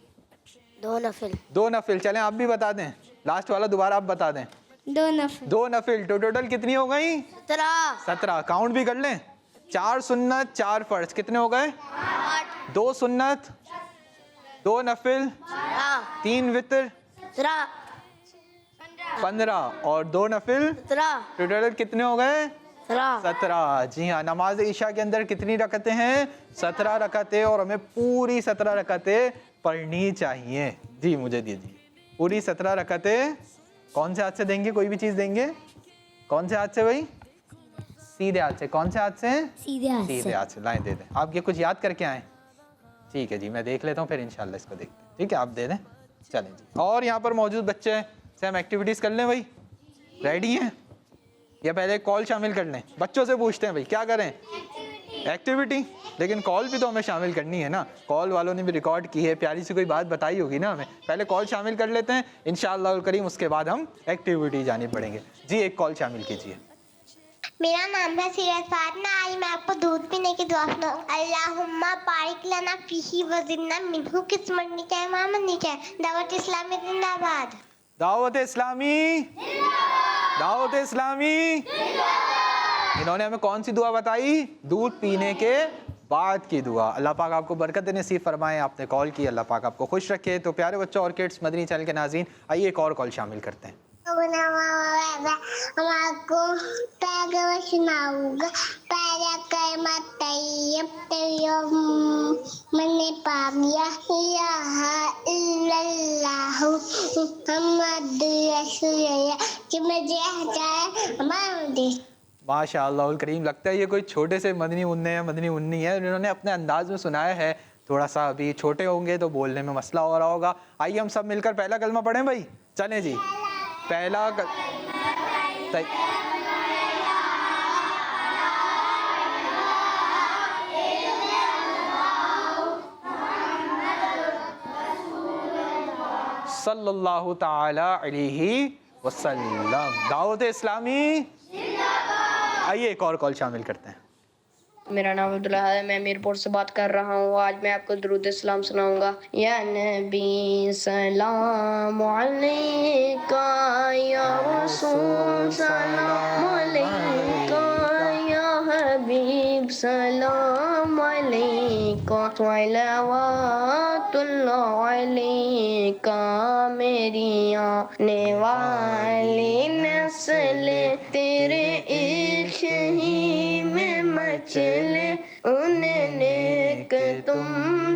2 नफिल 2 नफिल। चलें आप भी बता दें, लास्ट वाला दोबारा आप बता दें। 2 नफिल 2 नफिल। तो टोटल कितनी हो गई? 17। काउंट भी कर लें। 4 सुन्नत 4 फर्ज कितने हो गए? 8। 2 सुन्नत 2 नफिल 3 वितर 15 और 2 नफिल टोटल कितने हो गए? 17। जी हाँ, नमाज ईशा के अंदर कितनी रकतें हैं? 17 रकतें। और हमें पूरी 17 रकतें पढ़नी चाहिए जी। मुझे दीजिए पूरी 17 रकतें। कौन से हाथ से देंगे? कोई भी चीज़ देंगे? कौन से हाथ से भाई? सीधे हाथ से। कौन से हाथ से? सीधे हाथ से। लाएं दे दें। आप ये कुछ याद करके आए? ठीक है जी, मैं देख लेता हूँ, फिर इंशाल्लाह इसको देखते हैं। ठीक है, आप दे दें। चलें जी। और यहाँ पर मौजूद बच्चे हैं, से हम एक्टिविटीज़ कर लें भाई? रेडी हैं या पहले कॉल शामिल कर लें? बच्चों से पूछते हैं भाई क्या करें? एक्टिविटी। लेकिन कॉल भी तो हमें शामिल करनी है ना, कॉल वालों ने भी रिकॉर्ड की है, प्यारी सी कोई बात बताई होगी ना हमें। पहले कॉल शामिल कर लेते हैं इंशाअल्लाह करीम, उसके बाद हम एक्टिविटी जाने पड़ेंगे जी। एक कॉल शामिल कीजिए। मेरा नाम है सीरत फातिमा। आज मैं आपको दूध पीने की दुआ सुनाऊंगा। अल्लाहुम्मा बारिक लना फीही वज़िदना मिन्हु किस्मत निकाय मोहम्मद निकाय। दावत इस्लामी जिंदाबाद। दावत इस्लामी जिंदाबाद। दावत इस्लामी जिंदाबाद। इन्होंने हमें कौन सी दुआ बताई? दूध पीने के बाद की दुआ। अल्लाह पाक आपको बरकत नसीब फरमाए। आपने कॉल की, अल्लाह पाक आपको खुश रखे। तो प्यारे बच्चों और किड्स मदनी चैनल के नाज़रीन, आइए एक और कॉल शामिल करते हैं। हम आपको पैगम्बर सुनाऊंगा। पैरा कलमा तैयब तैयब मैंने पामिया इलाहा इल्लल्लाहु मुहम्मद रसूलुल्लाह कि मुझे हटाए हमारा देश। माशाअल्लाह करीम, लगता है ये कोई छोटे से मदनी मुन्ने या मदनी मुन्नी है। इन्होंने अपने अंदाज में सुनाया है। थोड़ा सा अभी छोटे होंगे तो बोलने में मसला हो रहा होगा। आइए हम सब मिलकर पहला कलमा पढ़ें भाई। चलें जी, पहला सल्लल्लाहु ताला अलैहि वसल्लम। दावत इस्लामी जिंदाबाद। आइए एक और कॉल शामिल करते हैं। मेरा नाम अब्दुल्ला है, मैं मीरपुर से बात कर रहा हूँ। आज मैं आपको दुरूद इस्लाम सुनाऊंगा। या नबी सलाम अलैका, या रसूल सलाम अलैका, या हबीब सलाम अलैका, सलवातुल्लाह अलैका, मेरी आने वाली नस्ल तेरे इश्क ही में मचले, उन्हें नेक तुम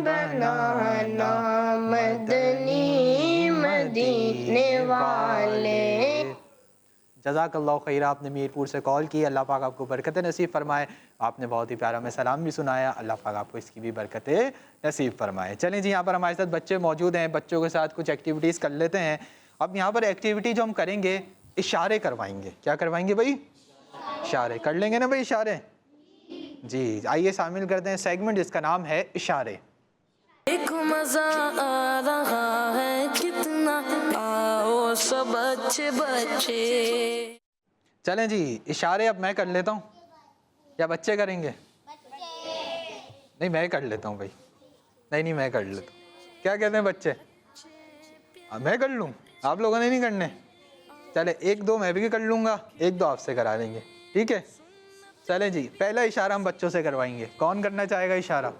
बनाना मदनी मदीने वाले। जज़ाकल्लाहु खैर, आपने मीरपुर से कॉल की। अल्लाह पाक आपको बरकत नसीब फरमाए। आपने बहुत ही प्यारा में सलाम भी सुनाया। अल्लाह पाक आपको इसकी भी बरकत नसीब फरमाए। चलें जी, यहाँ पर हमारे साथ बच्चे मौजूद हैं। बच्चों के साथ कुछ एक्टिविटीज़ कर लेते हैं। अब यहाँ पर एक्टिविटी जो हम करेंगे, इशारे करवाएंगे। क्या करवाएंगे भाई? इशारे कर लेंगे ना भाई, इशारे जी। आइए शामिल करते हैं सेगमेंट जिसका नाम है इशारे। एक मजा आ रहा है कितना, आओ सब अच्छे बच्चे। चलें जी, इशारे अब मैं कर लेता हूँ या बच्चे करेंगे? नहीं, मैं कर लेता हूँ भाई। नहीं, मैं कर लेता हूँ। क्या कहते हैं बच्चे? मैं कर लूँ, आप लोगों ने नहीं करने? चले, एक दो मैं भी कर लूँगा, एक दो आपसे करा देंगे, ठीक है? चलें जी, पहला इशारा हम बच्चों से करवाएंगे। कौन करना चाहेगा इशारा?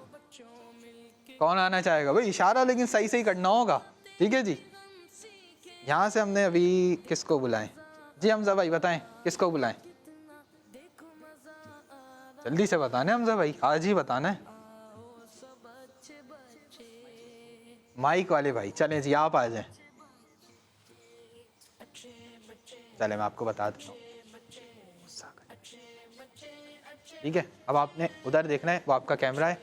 कौन आना चाहेगा भाई? इशारा लेकिन सही सही करना होगा, ठीक है जी। यहाँ से हमने अभी किसको बुलाएं? जी हमजा भाई बताएं, किसको बुलाएं? जल्दी से बताना है हमजा भाई, आज ही बताना है। माइक वाले भाई, चलें जी आप आ जाएं। चले मैं आपको बता देता हूँ, ठीक है? अब आपने उधर देखना है, वो आपका कैमरा है।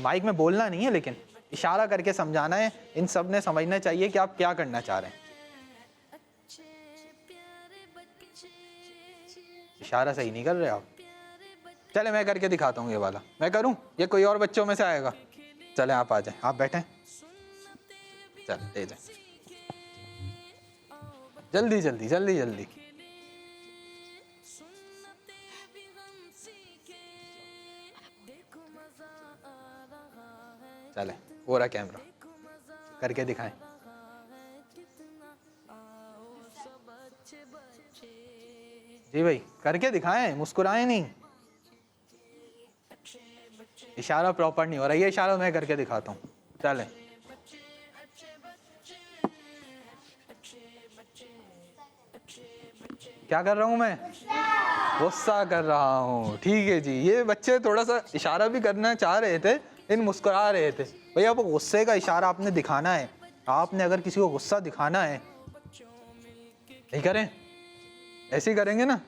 माइक में बोलना नहीं है, लेकिन इशारा करके समझाना है। इन सब ने समझना चाहिए कि आप क्या करना चाह रहे हैं। इशारा सही नहीं कर रहे आप। चले मैं करके दिखाता हूँ, ये वाला मैं करूँ, ये कोई और बच्चों में से आएगा? चले आप आ जाएं, आप बैठें, चल दे जाए, जल्दी जल्दी जल्दी जल्दी। चले वो रहा कैमरा, करके दिखाएं। जी भाई करके दिखाएं, मुस्कुराएं नहीं। इशारा प्रॉपर नहीं हो रहा, ये इशारा मैं करके दिखाता हूँ। चलें क्या कर रहा हूँ मैं? गुस्सा कर रहा हूँ, ठीक है जी। ये बच्चे थोड़ा सा इशारा भी करना चाह रहे थे, इन मुस्कुरा रहे थे। भैया वो गुस्से का इशारा आपने दिखाना है। आपने अगर किसी को गुस्सा दिखाना है, नहीं करें, ऐसे ही करेंगे ना,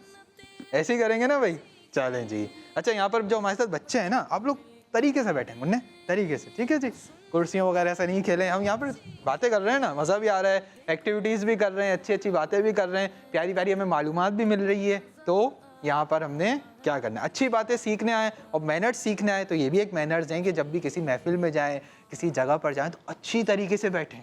ऐसे ही करेंगे ना भाई। चलें जी। अच्छा यहाँ पर जो हमारे साथ बच्चे हैं ना, आप लोग तरीके से बैठे मुन्ने, तरीके से, ठीक है जी। कुर्सियों वगैरह से नहीं खेलें। हम यहाँ पर बातें कर रहे हैं ना, मज़ा भी आ रहा है, एक्टिविटीज़ भी कर रहे हैं, अच्छी अच्छी बातें भी कर रहे हैं, प्यारी प्यारी हमें मालूमात भी मिल रही है। तो यहाँ पर हमने क्या करना है, अच्छी बातें सीखने आए और मैनर्स सीखने आए। तो ये भी एक मैनर्स हैं कि जब भी किसी महफिल में जाएँ, किसी जगह पर जाएँ, तो अच्छी तरीके से बैठें।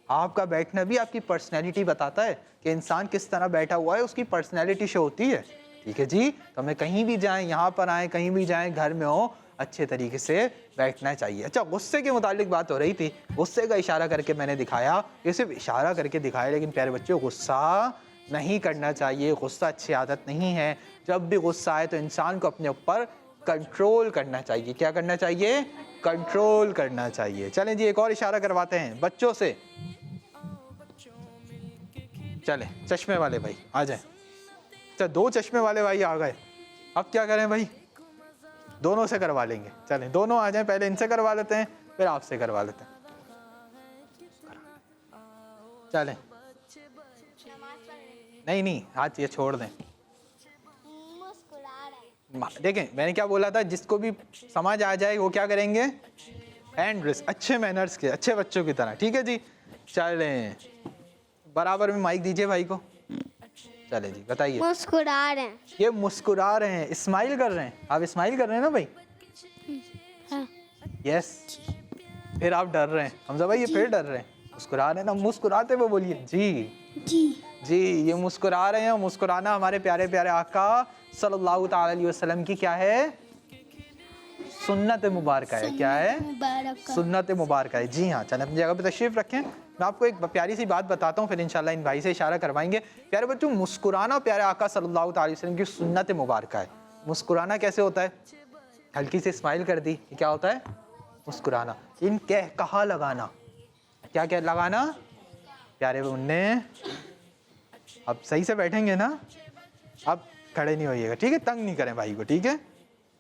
आपका बैठना भी आपकी पर्सनैलिटी बताता है कि इंसान किस तरह बैठा हुआ है, उसकी पर्सनैलिटी शो होती है, ठीक है जी। तो हमें कहीं भी जाएं, यहाँ पर आए, कहीं भी जाएं, घर में हो, अच्छे तरीके से बैठना चाहिए। अच्छा, गुस्से के मुतालिक बात हो रही थी, गुस्से का इशारा करके मैंने दिखाया, ये सिर्फ इशारा करके दिखाया, लेकिन प्यारे बच्चों गुस्सा नहीं करना चाहिए। गुस्सा अच्छी आदत नहीं है। जब भी गुस्सा आए तो इंसान को अपने ऊपर कंट्रोल करना चाहिए। क्या करना चाहिए? कंट्रोल करना चाहिए। चलें जी, एक और इशारा करवाते हैं बच्चों से। चलें, चश्मे वाले भाई आ जाएं। अच्छा, 2 चश्मे वाले भाई आ गए, अब क्या करें भाई? दोनों से करवा लेंगे। चलें, दोनों आ जाएं, पहले इनसे करवा लेते हैं, फिर आपसे करवा लेते हैं। चलें, नहीं, हाथ ये छोड़ दें। देखें, मैंने क्या बोला था, जिसको भी समझ आ जाए वो क्या करेंगे? हैंड रेस, अच्छे मैनर्स के, अच्छे बच्चों की तरह। ठीक है जी। चलें, बराबर में माइक दीजिए भाई को। चले जी, बताइए। मुस्कुरा रहे हैं। ये मुस्कुरा रहे हैं, स्माइल कर रहे हैं। आप स्माइल कर रहे हैं ना भाई? हाँ। यस। फिर आप डर रहे हैं हमजा भाई, ये फिर डर रहे हैं। मुस्कुरा रहे हैं ना, मुस्कुराते हुए बोलिए जी। जी, ये मुस्कुरा रहे हैं। मुस्कुराना हमारे प्यारे प्यारे आका सल्लल्लाहु ताला अलैहि वसल्लम की क्या है? सुन्नत मुबारक है। क्या है? सुन्नत मुबारक है। जी हाँ। चलें, अपनी जगह पे तशरीफ रखें। मैं आपको एक प्यारी सी बात बताता हूँ, फिर इंशाल्लाह इन भाई से इशारा करवाएंगे। प्यारे बच्चों, मुस्कुराना प्यारे आका सल्लल्लाहु अलैहि वसल्लम की सुन्नत मुबारक है। मुस्कुराना कैसे होता है? हल्की से स्माइल कर दी, ये क्या होता है? मुस्कुराना। इन कह कहा लगाना, क्या क्या लगाना? प्यारे मुन्ने, अब सही से बैठेंगे ना? अब खड़े नहीं होइएगा, ठीक है? तंग नहीं करें भाई को, ठीक है?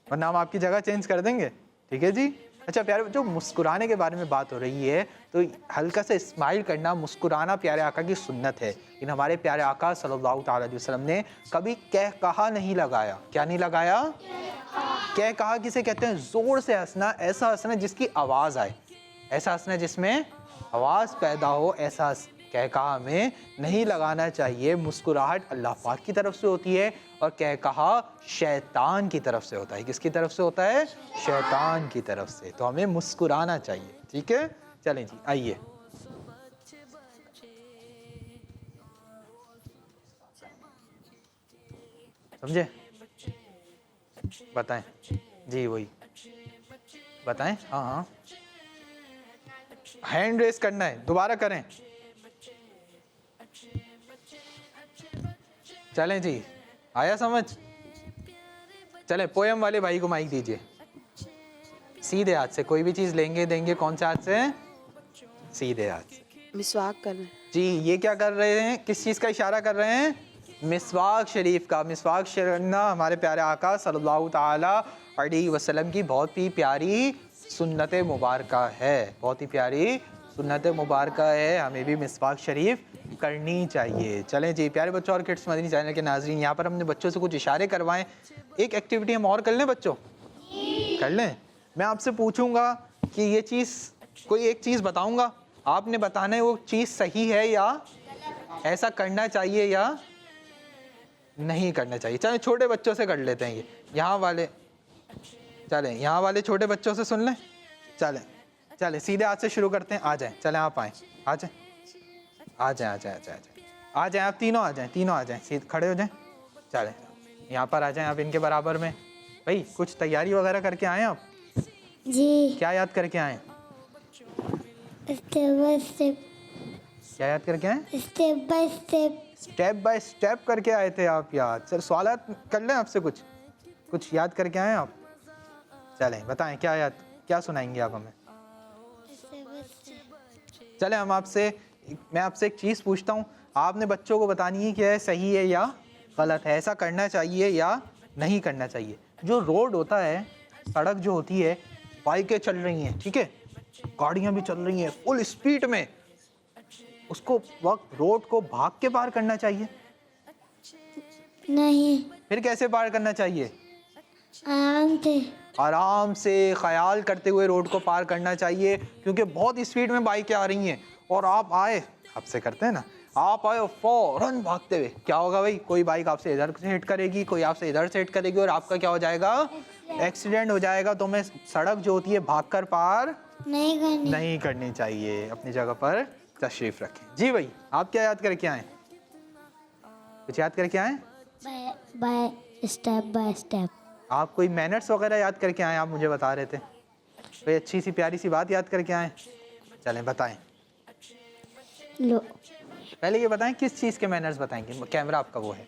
वरना हम आपकी जगह चेंज कर देंगे, ठीक है जी। अच्छा प्यारे बच्चों, मुस्कुराने के बारे में बात हो रही है, तो हल्का सा स्माइल करना, मुस्कुराना प्यारे आका की सुन्नत है। इन हमारे प्यारे आका सल्लल्लाहु ताला अलैहि वसल्लम ने कभी कह कहा नहीं लगाया। क्या नहीं लगाया? कह कहा किसे कहते हैं? जोर से हंसना, ऐसा हंसना जिसकी आवाज़ आए, ऐसा हंसना जिसमें आवाज़ पैदा हो, ऐसा कह कहा हमें नहीं लगाना चाहिए। मुस्कुराहट अल्लाह पाक की तरफ से होती है और कह कहा शैतान की तरफ से होता है। किसकी तरफ से होता है? शैतान की तरफ से। तो हमें मुस्कुराना चाहिए, ठीक है? चलें जी, आइए। समझे? बताएं जी, वही बताएं। हाँ हाँ, हैंड रेस करना है, दोबारा करें। चलें जी, आया समझ? चले, पोयम वाले भाई को माइक दीजिए। सीधे हाथ से कोई भी चीज लेंगे देंगे, कौन से हाथ से? सीधे हाथ से। मिसवाक करना जी, ये क्या कर रहे हैं? किस चीज का इशारा कर रहे हैं? मिसवाक शरीफ का। मिसवाक शरीफ हमारे प्यारे आका सल्लल्लाहु ताला अलैहि वसल्लम की बहुत ही प्यारी सुन्नत मुबारक है, बहुत ही प्यारी सुन्नत मुबारक है। हमें भी मिसवाक शरीफ करनी चाहिए। चलें जी प्यारे बच्चों और किड्स मदनी चैनल के नाजरीन, यहाँ पर हमने बच्चों से कुछ इशारे करवाएं। एक एक्टिविटी हम और कर लें बच्चों? कर लें। मैं आपसे पूछूंगा कि ये चीज़, कोई एक चीज़ बताऊंगा, आपने बताना है वो चीज़ सही है या ऐसा करना चाहिए या नहीं करना चाहिए। चलें छोटे बच्चों से कर लेते हैं ये, यहाँ वाले। चलें यहाँ वाले छोटे बच्चों से सुन लें। चलें चलें सीधे हाथ से शुरू करते हैं। आ जाएं, चलें आप आएँ, आ जाएं, आ जाएं, आ जाएं, आ जाएं, आ जाएं, आप तीनों आ जाएं, तीनों आ जाएं, सीधे खड़े हो जाएं। चलें यहाँ पर आ जाएं आप इनके बराबर में। भाई कुछ तैयारी वगैरह करके आए आप? जी। क्या याद करके आए? Step by step. क्या याद करके आए? Step by step. Step by step करके आए थे आप याद। सर सवाल कर लें आपसे, कुछ याद करके आए आप? चलें बताएं, क्या याद, क्या सुनाएंगे आप हमें? चलें हम आपसे, मैं आपसे एक चीज़ पूछता हूँ, आपने बच्चों को बतानी है कि यह सही है या गलत है, ऐसा करना चाहिए या नहीं करना चाहिए। जो रोड होता है, सड़क जो होती है, बाइकें चल रही हैं, ठीक है, गाड़ियाँ भी चल रही हैं फुल स्पीड में, उसको वक्त रोड को भाग के पार करना चाहिए? नहीं। फिर कैसे पार करना चाहिए? आराम से। आराम से, ख्याल करते हुए रोड को पार करना चाहिए, क्योंकि बहुत स्पीड में बाइकें आ रही हैं और आप आए, आपसे करते हैं ना, आप आए फौरन भागते हुए, क्या होगा भाई? कोई बाइक आपसे इधर से हिट करेगी, कोई आपसे इधर से हिट करेगी और आपका क्या हो जाएगा? एक्सीडेंट हो जाएगा। तो हमें सड़क जो होती है भागकर पार नहीं करनी चाहिए। अपनी जगह पर तशरीफ रखें। जी भाई, आप क्या याद करके आए? कुछ याद करके आए? Step by step. आप कोई मैनर्स वगैरह याद करके आए, आप मुझे बता रहे थे कोई अच्छी सी प्यारी सी बात याद करके आए? चलें बताएं। लो पहले ये बताएं किस चीज़ के मैनर्स बताएंगे, कैमरा आपका वो है।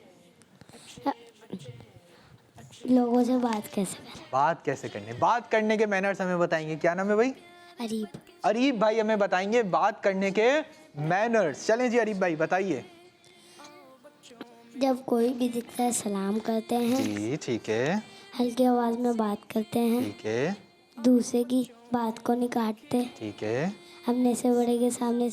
लोगों से बात कैसे करें। बात कैसे करनी, बात करने के मैनर्स हमें बताएंगे। क्या नाम है भाई? अरीब। अरीब भाई हमें बताएंगे बात करने के मैनर्स। चलें जी अरीब भाई बताइए। जब कोई भी दिखता है सलाम करते हैं, जी ठीक है, हल्की आवाज़ में बात करते हैं, ठीक है, दूसरे की बात को नहीं काटते, ठीक है, अपने से बड़े के सामने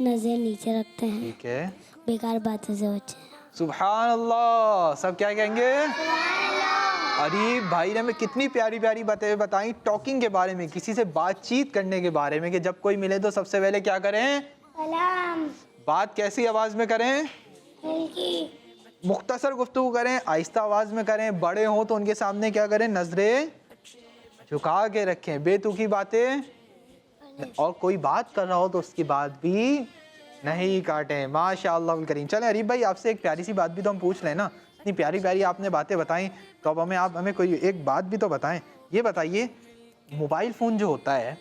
नज़र नीचे रखते हैं, ठीक है। बेकार बातों से बचे। सुभान अल्लाह। सब क्या कहेंगे? अरीब भाई ने हमें कितनी प्यारी प्यारी बातें बताई टॉकिंग के बारे में, किसी से बातचीत करने के बारे में, कि जब कोई मिले तो सबसे पहले क्या करें? सलाम। बात कैसी आवाज़ में करें? हल्की। मुख्तसर गुफ्तगू करें, आहिस्ता आवाज़ में करें। बड़े हों तो उनके सामने क्या करें? नजरें झुका के रखें, बेतुकी बातें, और कोई बात कर रहा हो तो उसकी बात भी नहीं काटें। माशाअल्लाह करीम। चलें अरीब भाई आपसे एक प्यारी सी बात भी तो हम पूछ लें ना, इतनी प्यारी प्यारी आपने बातें बताई, तो अब आप हमें कोई एक बात भी तो बताएं। ये बताइए मोबाइल फ़ोन जो होता है,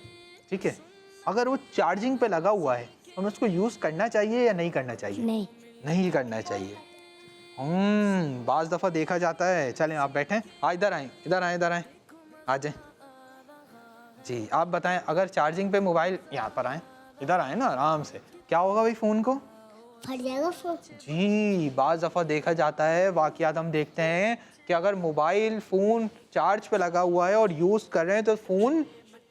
ठीक है, अगर वो चार्जिंग पे लगा हुआ है हमें उसको यूज़ करना चाहिए या नहीं करना चाहिए? नहीं। नहीं करना चाहिए। बाज़ दफ़ा देखा जाता है। चलें आप बैठें, इधर आएँ, इधर आएँ, इधर आएँ, आ जाएँ जी। आप बताएं अगर चार्जिंग पे मोबाइल, यहाँ पर आएँ, इधर आएँ ना आराम से, क्या होगा भाई फ़ोन को? फट जाएगा फोन। जी बाज़ दफ़ा देखा जाता है, वाक़यात हम देखते हैं कि अगर मोबाइल फ़ोन चार्ज पे लगा हुआ है और यूज़ कर रहे हैं तो फ़ोन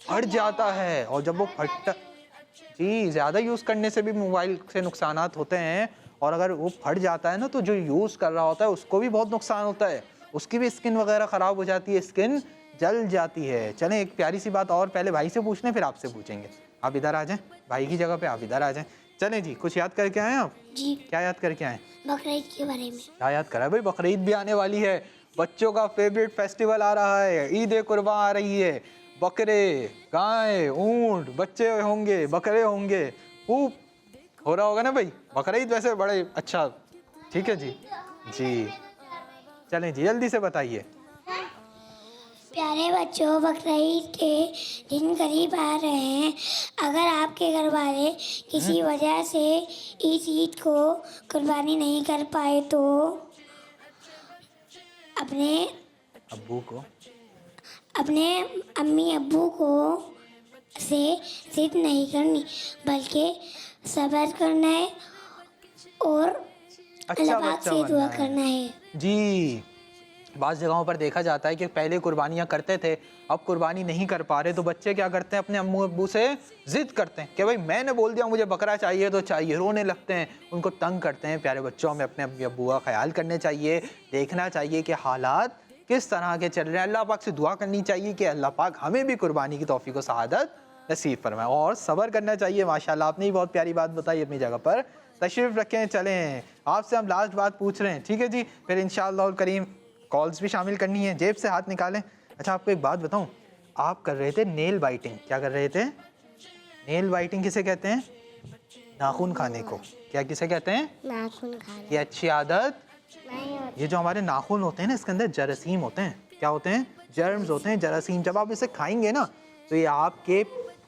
फट जाता है। और जब वो फटता, जी ज़्यादा यूज़ करने से भी मोबाइल से नुकसानात होते हैं, और अगर वो फट जाता है ना तो जो यूज़ कर रहा होता है उसको भी बहुत नुकसान होता है, उसकी भी स्किन वगैरह ख़राब हो जाती है, स्किन जल जाती है। चलें एक प्यारी सी बात और पहले भाई से पूछ लें फिर आपसे पूछेंगे। आप इधर आ जाएं, भाई की जगह पे आप इधर आ जाएं। चलें जी, कुछ याद करके आए आप? जी। क्या याद करके आए? बकरीद के बारे में। क्या याद करा भाई? बकरीद भी आने वाली है, बच्चों का फेवरेट फेस्टिवल आ रहा है, ईद कुर्बान आ रही है, बकरे, गाय, ऊंट, बच्चे होंगे, बकरे होंगे, खूब हो रहा होगा ना भाई बकरीद। वैसे बड़े अच्छा, ठीक है जी। जी चलें जी जल्दी से बताइए। प्यारे बच्चों, बकरीद के दिन करीब आ रहे हैं। अगर आपके घर वाले किसी वजह से इस ईद को कुर्बानी नहीं कर पाए तो अपने अम्मी अब्बू को से जिद नहीं करनी, बल्कि सब्र करना है और अल्लाह पाक से दुआ करना है। जी बाज़ जगहों पर देखा जाता है कि पहले कुर्बानियाँ करते थे, अब कुर्बानी नहीं कर पा रहे, तो बच्चे क्या करते हैं? अपने अम्मू अब्बू से ज़िद करते हैं कि भाई मैंने बोल दिया मुझे बकरा चाहिए तो चाहिए, रोने लगते हैं, उनको तंग करते हैं। प्यारे बच्चों में अपने अम्मी अब्बू का ख्याल करने चाहिए, देखना चाहिए कि हालात किस तरह के चल रहे हैं, अल्लाह पाक से दुआ करनी चाहिए कि अल्लाह पाक हमें भी कुर्बानी की तौफीक व सआदत नसीब फरमाए, और सब्र करना चाहिए। माशाल्लाह आपने ही बहुत प्यारी बात बताई, अपनी जगह पर तशरीफ़ रखें। चलें आपसे हम लास्ट बात पूछ रहे हैं, ठीक है जी, फिर इंशाअल्लाह करीम कॉल्स भी शामिल करनी है। जेब से हाथ निकालें। अच्छा आपको एक बात बताऊं, आप कर रहे थे नेल बाइटिंग। क्या कर रहे थे? नेल बाइटिंग किसे कहते हैं? नाखून खाने को। क्या किसे कहते हैं? नाखून खाना। ये अच्छी आदत नहीं होता। ये जो हमारे नाखून होते हैं ना, इसके अंदर जरासीम होते हैं। क्या होते हैं? जर्म्स होते हैं, जरासीम। जब आप इसे खाएंगे ना तो ये आपके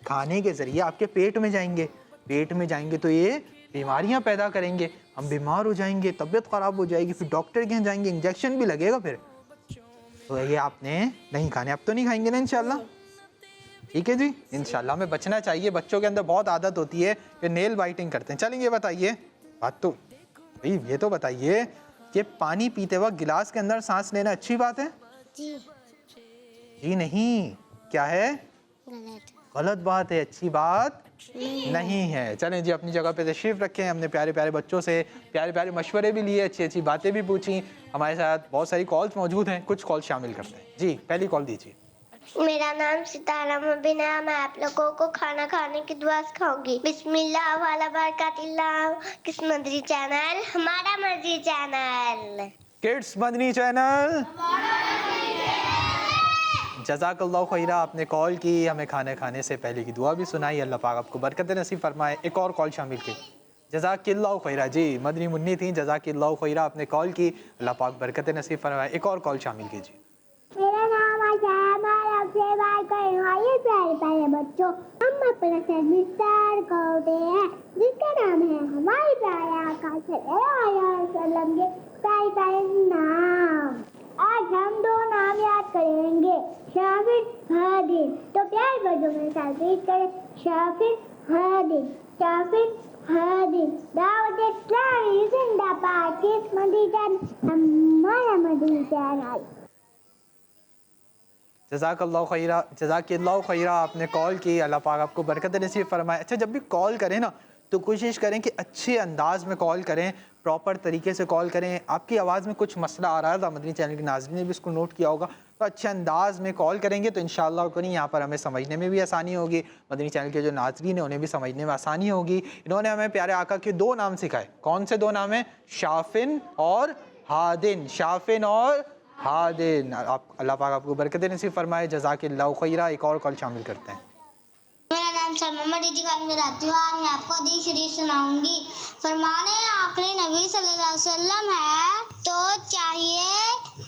खाने के ज़रिए आपके पेट में जाएंगे, पेट में जाएंगे तो ये बीमारियां पैदा करेंगे, हम बीमार हो जाएंगे, तबीयत ख़राब हो जाएगी, फिर डॉक्टर के यहाँ जाएंगे, इंजेक्शन भी लगेगा फिर। तो ये आपने नहीं खाने। अब तो नहीं खाएंगे ना इंशाल्लाह? ठीक है जी, इंशाल्लाह हमें बचना चाहिए। बच्चों के अंदर बहुत आदत होती है कि नेल बाइटिंग करते हैं। चलेंगे बताइए बात तो भाई, ये तो बताइए कि पानी पीते वक्त गिलास के अंदर सांस लेना अच्छी बात है? जी। जी नहीं, क्या है? गलत बात है, अच्छी बात नहीं है। चलें जी अपनी जगह पे तशरीफ़ रखें। हमने प्यारे प्यारे बच्चों से प्यारे प्यारे मशवरे भी लिए, अच्छी अच्छी बातें भी पूछी। हमारे साथ बहुत सारी कॉल्स मौजूद हैं, कुछ कॉल शामिल करते हैं। जी पहली कॉल दीजिए। मेरा नाम सितारा मुबीना, मैं आप लोगों को खाना खाने की दुआ सिखाऊंगी। बिस्मिल्लाह वाला बरकातिल्लाह। किस मदरी चैनल? हमारा Madani channel. Kids Madani channel. जज़ाकल्लाह खैरा, आपने कॉल की, हमें खाने खाने से पहले की दुआ भी सुनाई। अल्लाह पाक आपको बरकत नसीब फरमाए। एक और कॉल शामिल की। जज़ाकिल्लाहु खैरा। जी मदनी मुन्नी थी, जज़ाकिल्लाहु खैरा, आपने कॉल की, अल्लाह पाक बरकत नसीब फरमाए। एक और कॉल शामिल कीजिए। मेरा नाम अशैम है, आपसे बात करने वाले प्यारे प्यारे बच्चों, हम अपना सर स्टार करते हैं जिसका नाम है हमारे प्यारे आका सल्लल्लाहु अलैहि वसल्लम के प्यारे प्यारे नाम। आज हम दो नाम याद करेंगे, शाफिर हादिर। तो प्यारे बच्चों में साथ करें, शाफिर हादिर, शाफिर हादिर। दावत इस्लामी जिंदाबाद, किस मदीना हमारा मदीना। जज़ाकिल्लाहु खैरा, आपने कॉल की, अल्लाह पाक आपको बरकत नसीब फरमाए। अच्छा, जब भी कॉल करें ना तो कोशिश करें कि अच्छे अंदाज में कॉल करें, प्रॉपर तरीके से कॉल करें। आपकी आवाज़ में कुछ मसला आ रहा था, मदनी चैनल के नाज़रीन ने भी इसको नोट किया होगा, तो अच्छे अंदाज में कॉल करेंगे तो इंशाअल्लाह करीम यहाँ पर हमें समझने में भी आसानी होगी, मदनी चैनल के जो नाज़रीन हैं उन्हें भी समझने में आसानी होगी। इन्होंने हमें प्यारे आका के दो नाम सिखाए। कौन से दो नाम हैं? शाफिन और हादिन। शाफिन और हादिन। आप अल्लाह पाक आपको बरकत नसीब फरमाए। जज़ाकिल्लाहु खैरा। एक और कॉल शामिल करते हैं। मेरा नाम शर्मा दीदी खान में रहती हूँ। आज मैं आपको हदीस शरीफ सुनाऊंगी। फरमाने आखिरी नबी सल्लल्लाहु अलैहि वसल्लम है तो चाहिए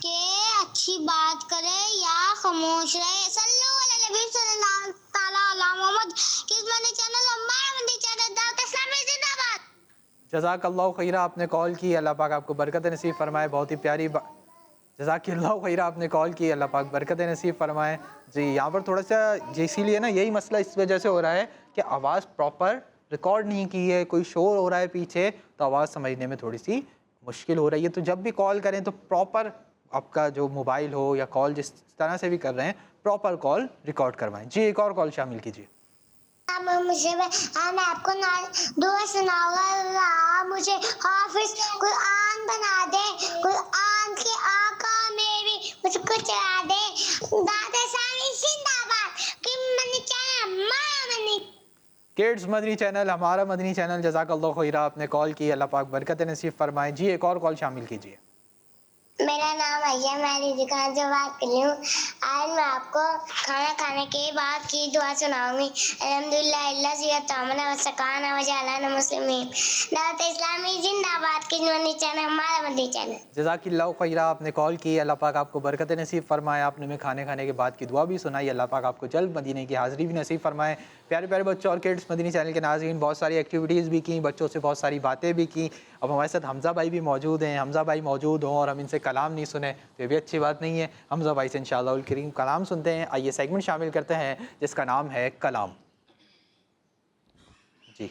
कि अच्छी बात करे या खामोश रहे। सल्लल्लाहु अलैहि नबी सल्लल्लाहु ताला अला मोहम्मद। किस्मत चैनल हमारा मंदी चैनल दावत इस्लामी जिंदाबाद। जज़ाकल्लाहु खैरा, आपने कॉल की, अल्लाह पाक आपको बरकत नसीब फरमाए। बहुत ही प्यारी जज़ाकिल्लाहु खैरा, आपने कॉल की, अल्लाह पाक बरकत नसीब फरमाए। जी यहाँ पर थोड़ा सा इसीलिए ना यही मसला इस वजह से हो रहा है कि आवाज़ प्रॉपर रिकॉर्ड नहीं की है, कोई शोर हो रहा है पीछे, तो आवाज़ समझने में थोड़ी सी मुश्किल हो रही है। तो जब भी कॉल करें तो प्रॉपर आपका जो मोबाइल हो या कॉल जिस तरह से भी कर रहे हैं, प्रॉपर कॉल रिकॉर्ड करवाएं। जी एक और कॉल शामिल कीजिए। मुझे मैं आपको दुआ सुनाऊंगा। मुझे हाफिज कुरान बना दे, कुरान के आका मेरी मुझको चढ़ा दे। दादा सानी जिंदाबाद, कि मनी चैनल हमारा मनी किड्स मदनी चैनल हमारा मदनी चैनल। जज़ाकल्लाहु खैरा, आपने कॉल की, अल्लाह पाक बरकत नसीब फरमाए। जी एक और कॉल शामिल कीजिए। मेरा नाम अय्या, मैं दीदी खान से बात कर रही हूँ। आज मैं आपको खाना खाने के बाद की दुआ सुनाऊंगी। अल्हम्दुलिल्लाह इल्ला सियत तामना व सकाना व जलाना मुस्लिमीन। दावत इस्लामी जिंदाबाद, की मनी चैनल हमारा मदनी चैनल। जज़ाकिल्लाहु खैरा, आपने कॉल की, अल्लाह पाक आपको बरकत नसीब फरमाए। आपने में खाने खाने के बाद की दुआ भी सुनाई, अल्लाह पाक आपको जल्द मदीने की हाज़िरी भी नसीब फरमाए। प्यारे प्यारे बच्चों और किड्स मदनी चैनल के नाज़रीन, बहुत सारी एक्टिविटीज़ भी की, बच्चों से बहुत सारी बातें भी की। अब हमारे साथ हमज़ा भाई भी मौजूद हैं। हमज़ा भाई मौजूद हों और हम इनसे कलाम नहीं सुने तो ये भी अच्छी बात नहीं है। हमज़ा भाई से इंशाअल्लाह करीम कलाम सुनते हैं। आइए सेगमेंट शामिल करते हैं जिसका नाम है कलाम। जी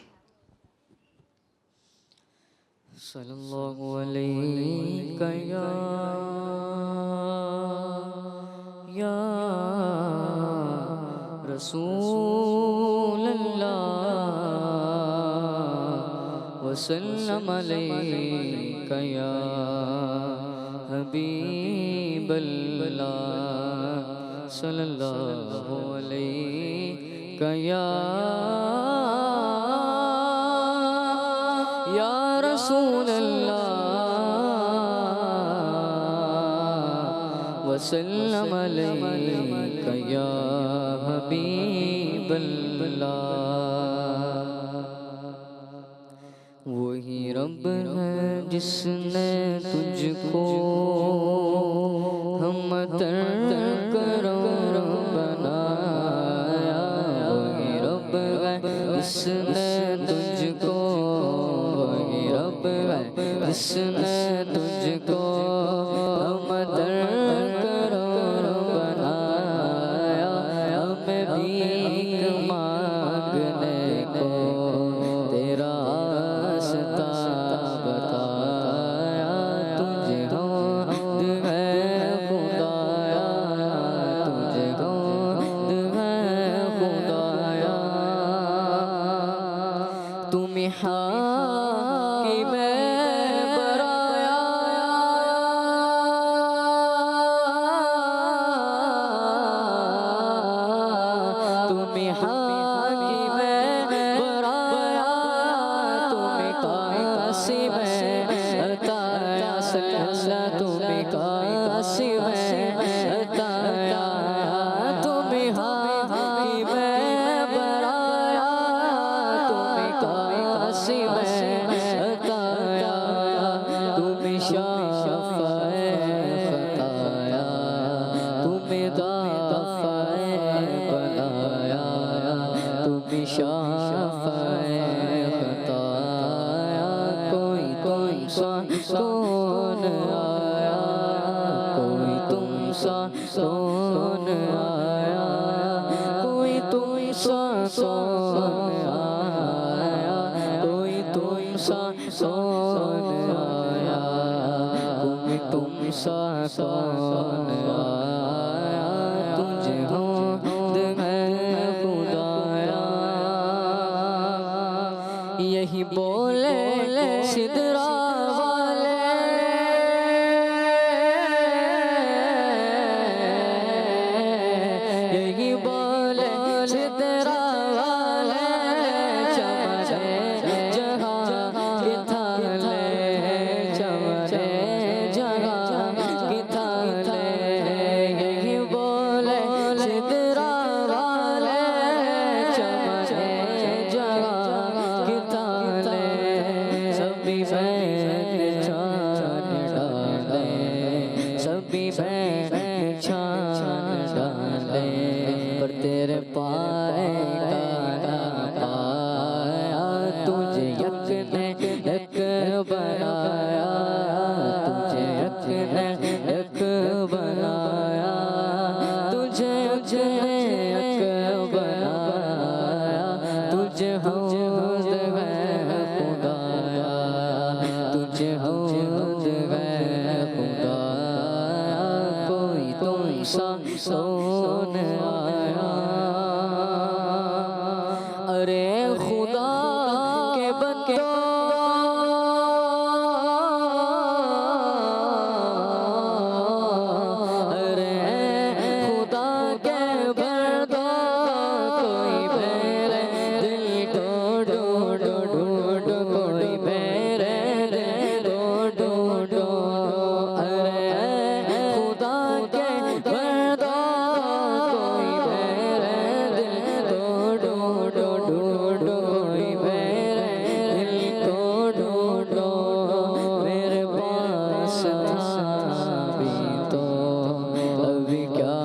सल्लल्लाहु अलैहि या रसूल अल्लाह वसल्लम अलैका या हबीब अल्लाह सल्लल्लाहु अलैका या रसूल अल्लाह वसल्लम अलैका या हबीब अल्लाह। वही रब है जिसने तुझको हम करो बनाया। वही रब है जिसने तुझको, वही रब है जिसने तुझको हम करो बनाया। हमें भीख मांगने को तेरा रास्ता बताया। तुझे हमद है खुदाया, तुझे हमद है खुदाया। तुम्हें हाकिम बराया, तुम्हें हाकिम बराया, तुम्हें कासिम अताया। सल्लल्लाहु तुम्हें कासिम अताया, तुम्हें हाकिम बराया, तुम्हें कासिम सोन आया, कोई तुम सा सोन आया, कोई तुम सा सोन आया, कोई तुम सा सोन आया, कोई तुम सा सोन आया, तुझे हमद है खुदाया। यही बोले सिदरा वाले, यही बोले सिदरा वाले, चमचे जहाँ की थाले, चमचे जहाँ की थाले, यही बोले सिदरा वाले, चमचे जहाँ की थाले, सभी बहन छान डाले, सभी बहन छान डाले, पर तेरे पाए का ना पाया, तुझे यक ने यक बनाया, तुझे यक ने यक बनाया, तुझे यक ने यक बनाया, तुझे हमद है खुदाया, तुझे हमद है खुदाया, कोई तुम सा सोन आया। अरे खुदा के बंदो, अरे खुदा के बंदो, कोई मेरे दिल को ढूंढो ढूंढो, कोई मेरे दिल को ढूंढो, अरे खुदा के बंदो, कोई मेरे दिल को ढूंढो ढूंढो, कोई मेरे दिल को ढूंढो, मेरे पास था भी तो अभी क्या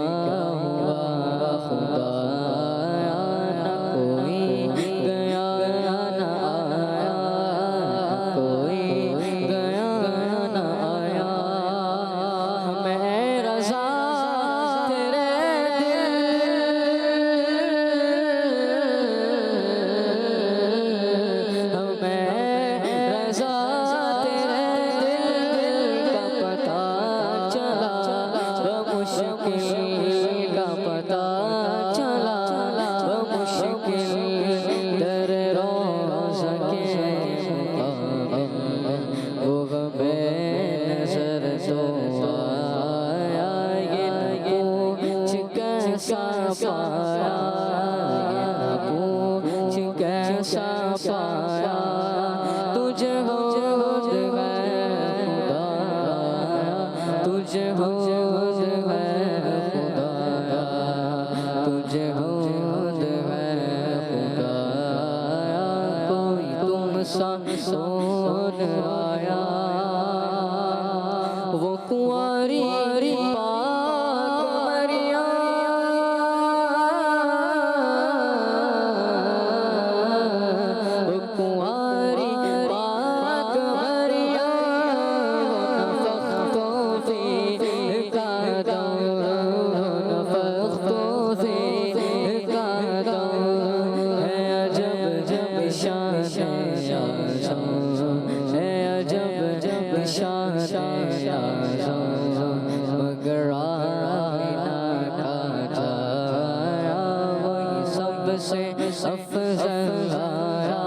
हुआ खुदाया, ना कोई गया ना आया, कोई गया ना आया, मैं रज़ा तेरे दिल, मैं रज़ा तेरे दिल का पता चला, मुश्किल का पता चला, मुश्किल दर रोज़ा के मुक़ाबिल, वो गमे नज़र तो आया, ये न कुछ कैसा पाया, ये न कुछ कैसा पाया, तुझे हमद है खुदाया, तुझे हमद है खुदाया, तुझे हमद है खुदाया, कोई तुम सा सोन आया। वो कुंवारी पाक मरिया, वो कुंवारी पाक मरिया, नफ़ख़्तो फ़ीका दम, नफ़ख़्तो फ़ीका दम, है अजब जब शान है अजब जब शान मगर आईना का जाया, वही सबसे अफ़ज़ल आया,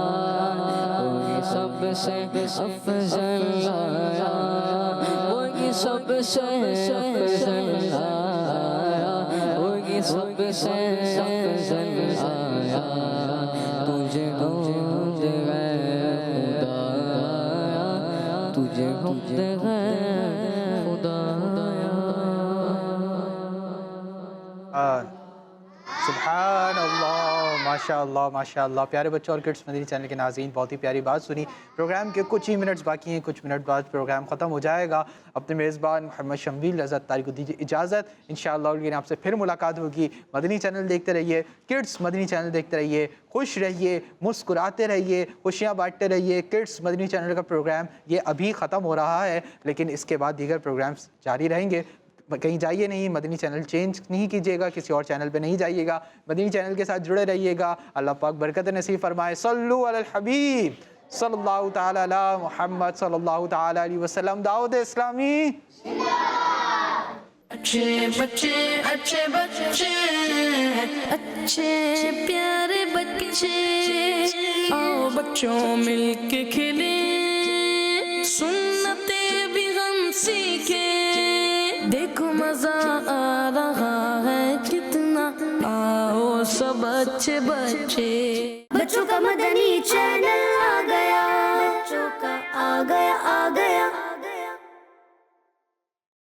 वही सबसे अफ़ज़ल आया, वही सबसे अफ़ज़ल आया, वही सबसे अफ़ज़ल आया, तुझे हमद है खुदाया, तुझे हमद है खुदाया। सुभान अल्लाह, माशाअल्लाह माशाअल्लाह। प्यारे बच्चों और किड्स मदनी चैनल के नाज़रीन, बहुत ही प्यारी बात सुनी। प्रोग्राम के कुछ ही मिनट्स बाकी हैं, कुछ मिनट बाद प्रोग्राम ख़त्म हो जाएगा। अपने मेज़बान मोहम्मद शम्बील रज़ा तारी को दीजिए इजाज़त। इंशाअल्लाह आपसे फिर मुलाकात होगी। मदनी चैनल देखते रहिए, किड्स मदनी चैनल देखते रहिए, खुश रहिए, मुस्कुराते रहिए, खुशियाँ बांटते रहिए। किड्स मदनी चैनल का प्रोग्राम ये अभी ख़त्म हो रहा है, लेकिन इसके बाद दीगर प्रोग्राम्स जारी रहेंगे। कहीं जाइए नहीं, मदनी चैनल चेंज नहीं कीजिएगा, किसी और चैनल पे नहीं जाइएगा, मदनी चैनल के साथ जुड़े रहिएगा। अल्लाह पाक बरकत नसीब फरमाए। सल्लु अलल हबीब सल्लल्लाहु तआला अला मुहम्मद सल्लल्लाहु तआला अलैहि वसल्लम। दाऊद इस्लामी। अच्छे बच्चे अच्छे बच्चे अच्छे प्यारे बच्चे, आओ बच्चों मिलके खेले, सुन्नते भी हम सीखे, देखो मजा आ रहा है कितना, आओ सब अच्छे बच्चे। बच्चों का मदनी चैनल आ गया, बच्चों का आ गया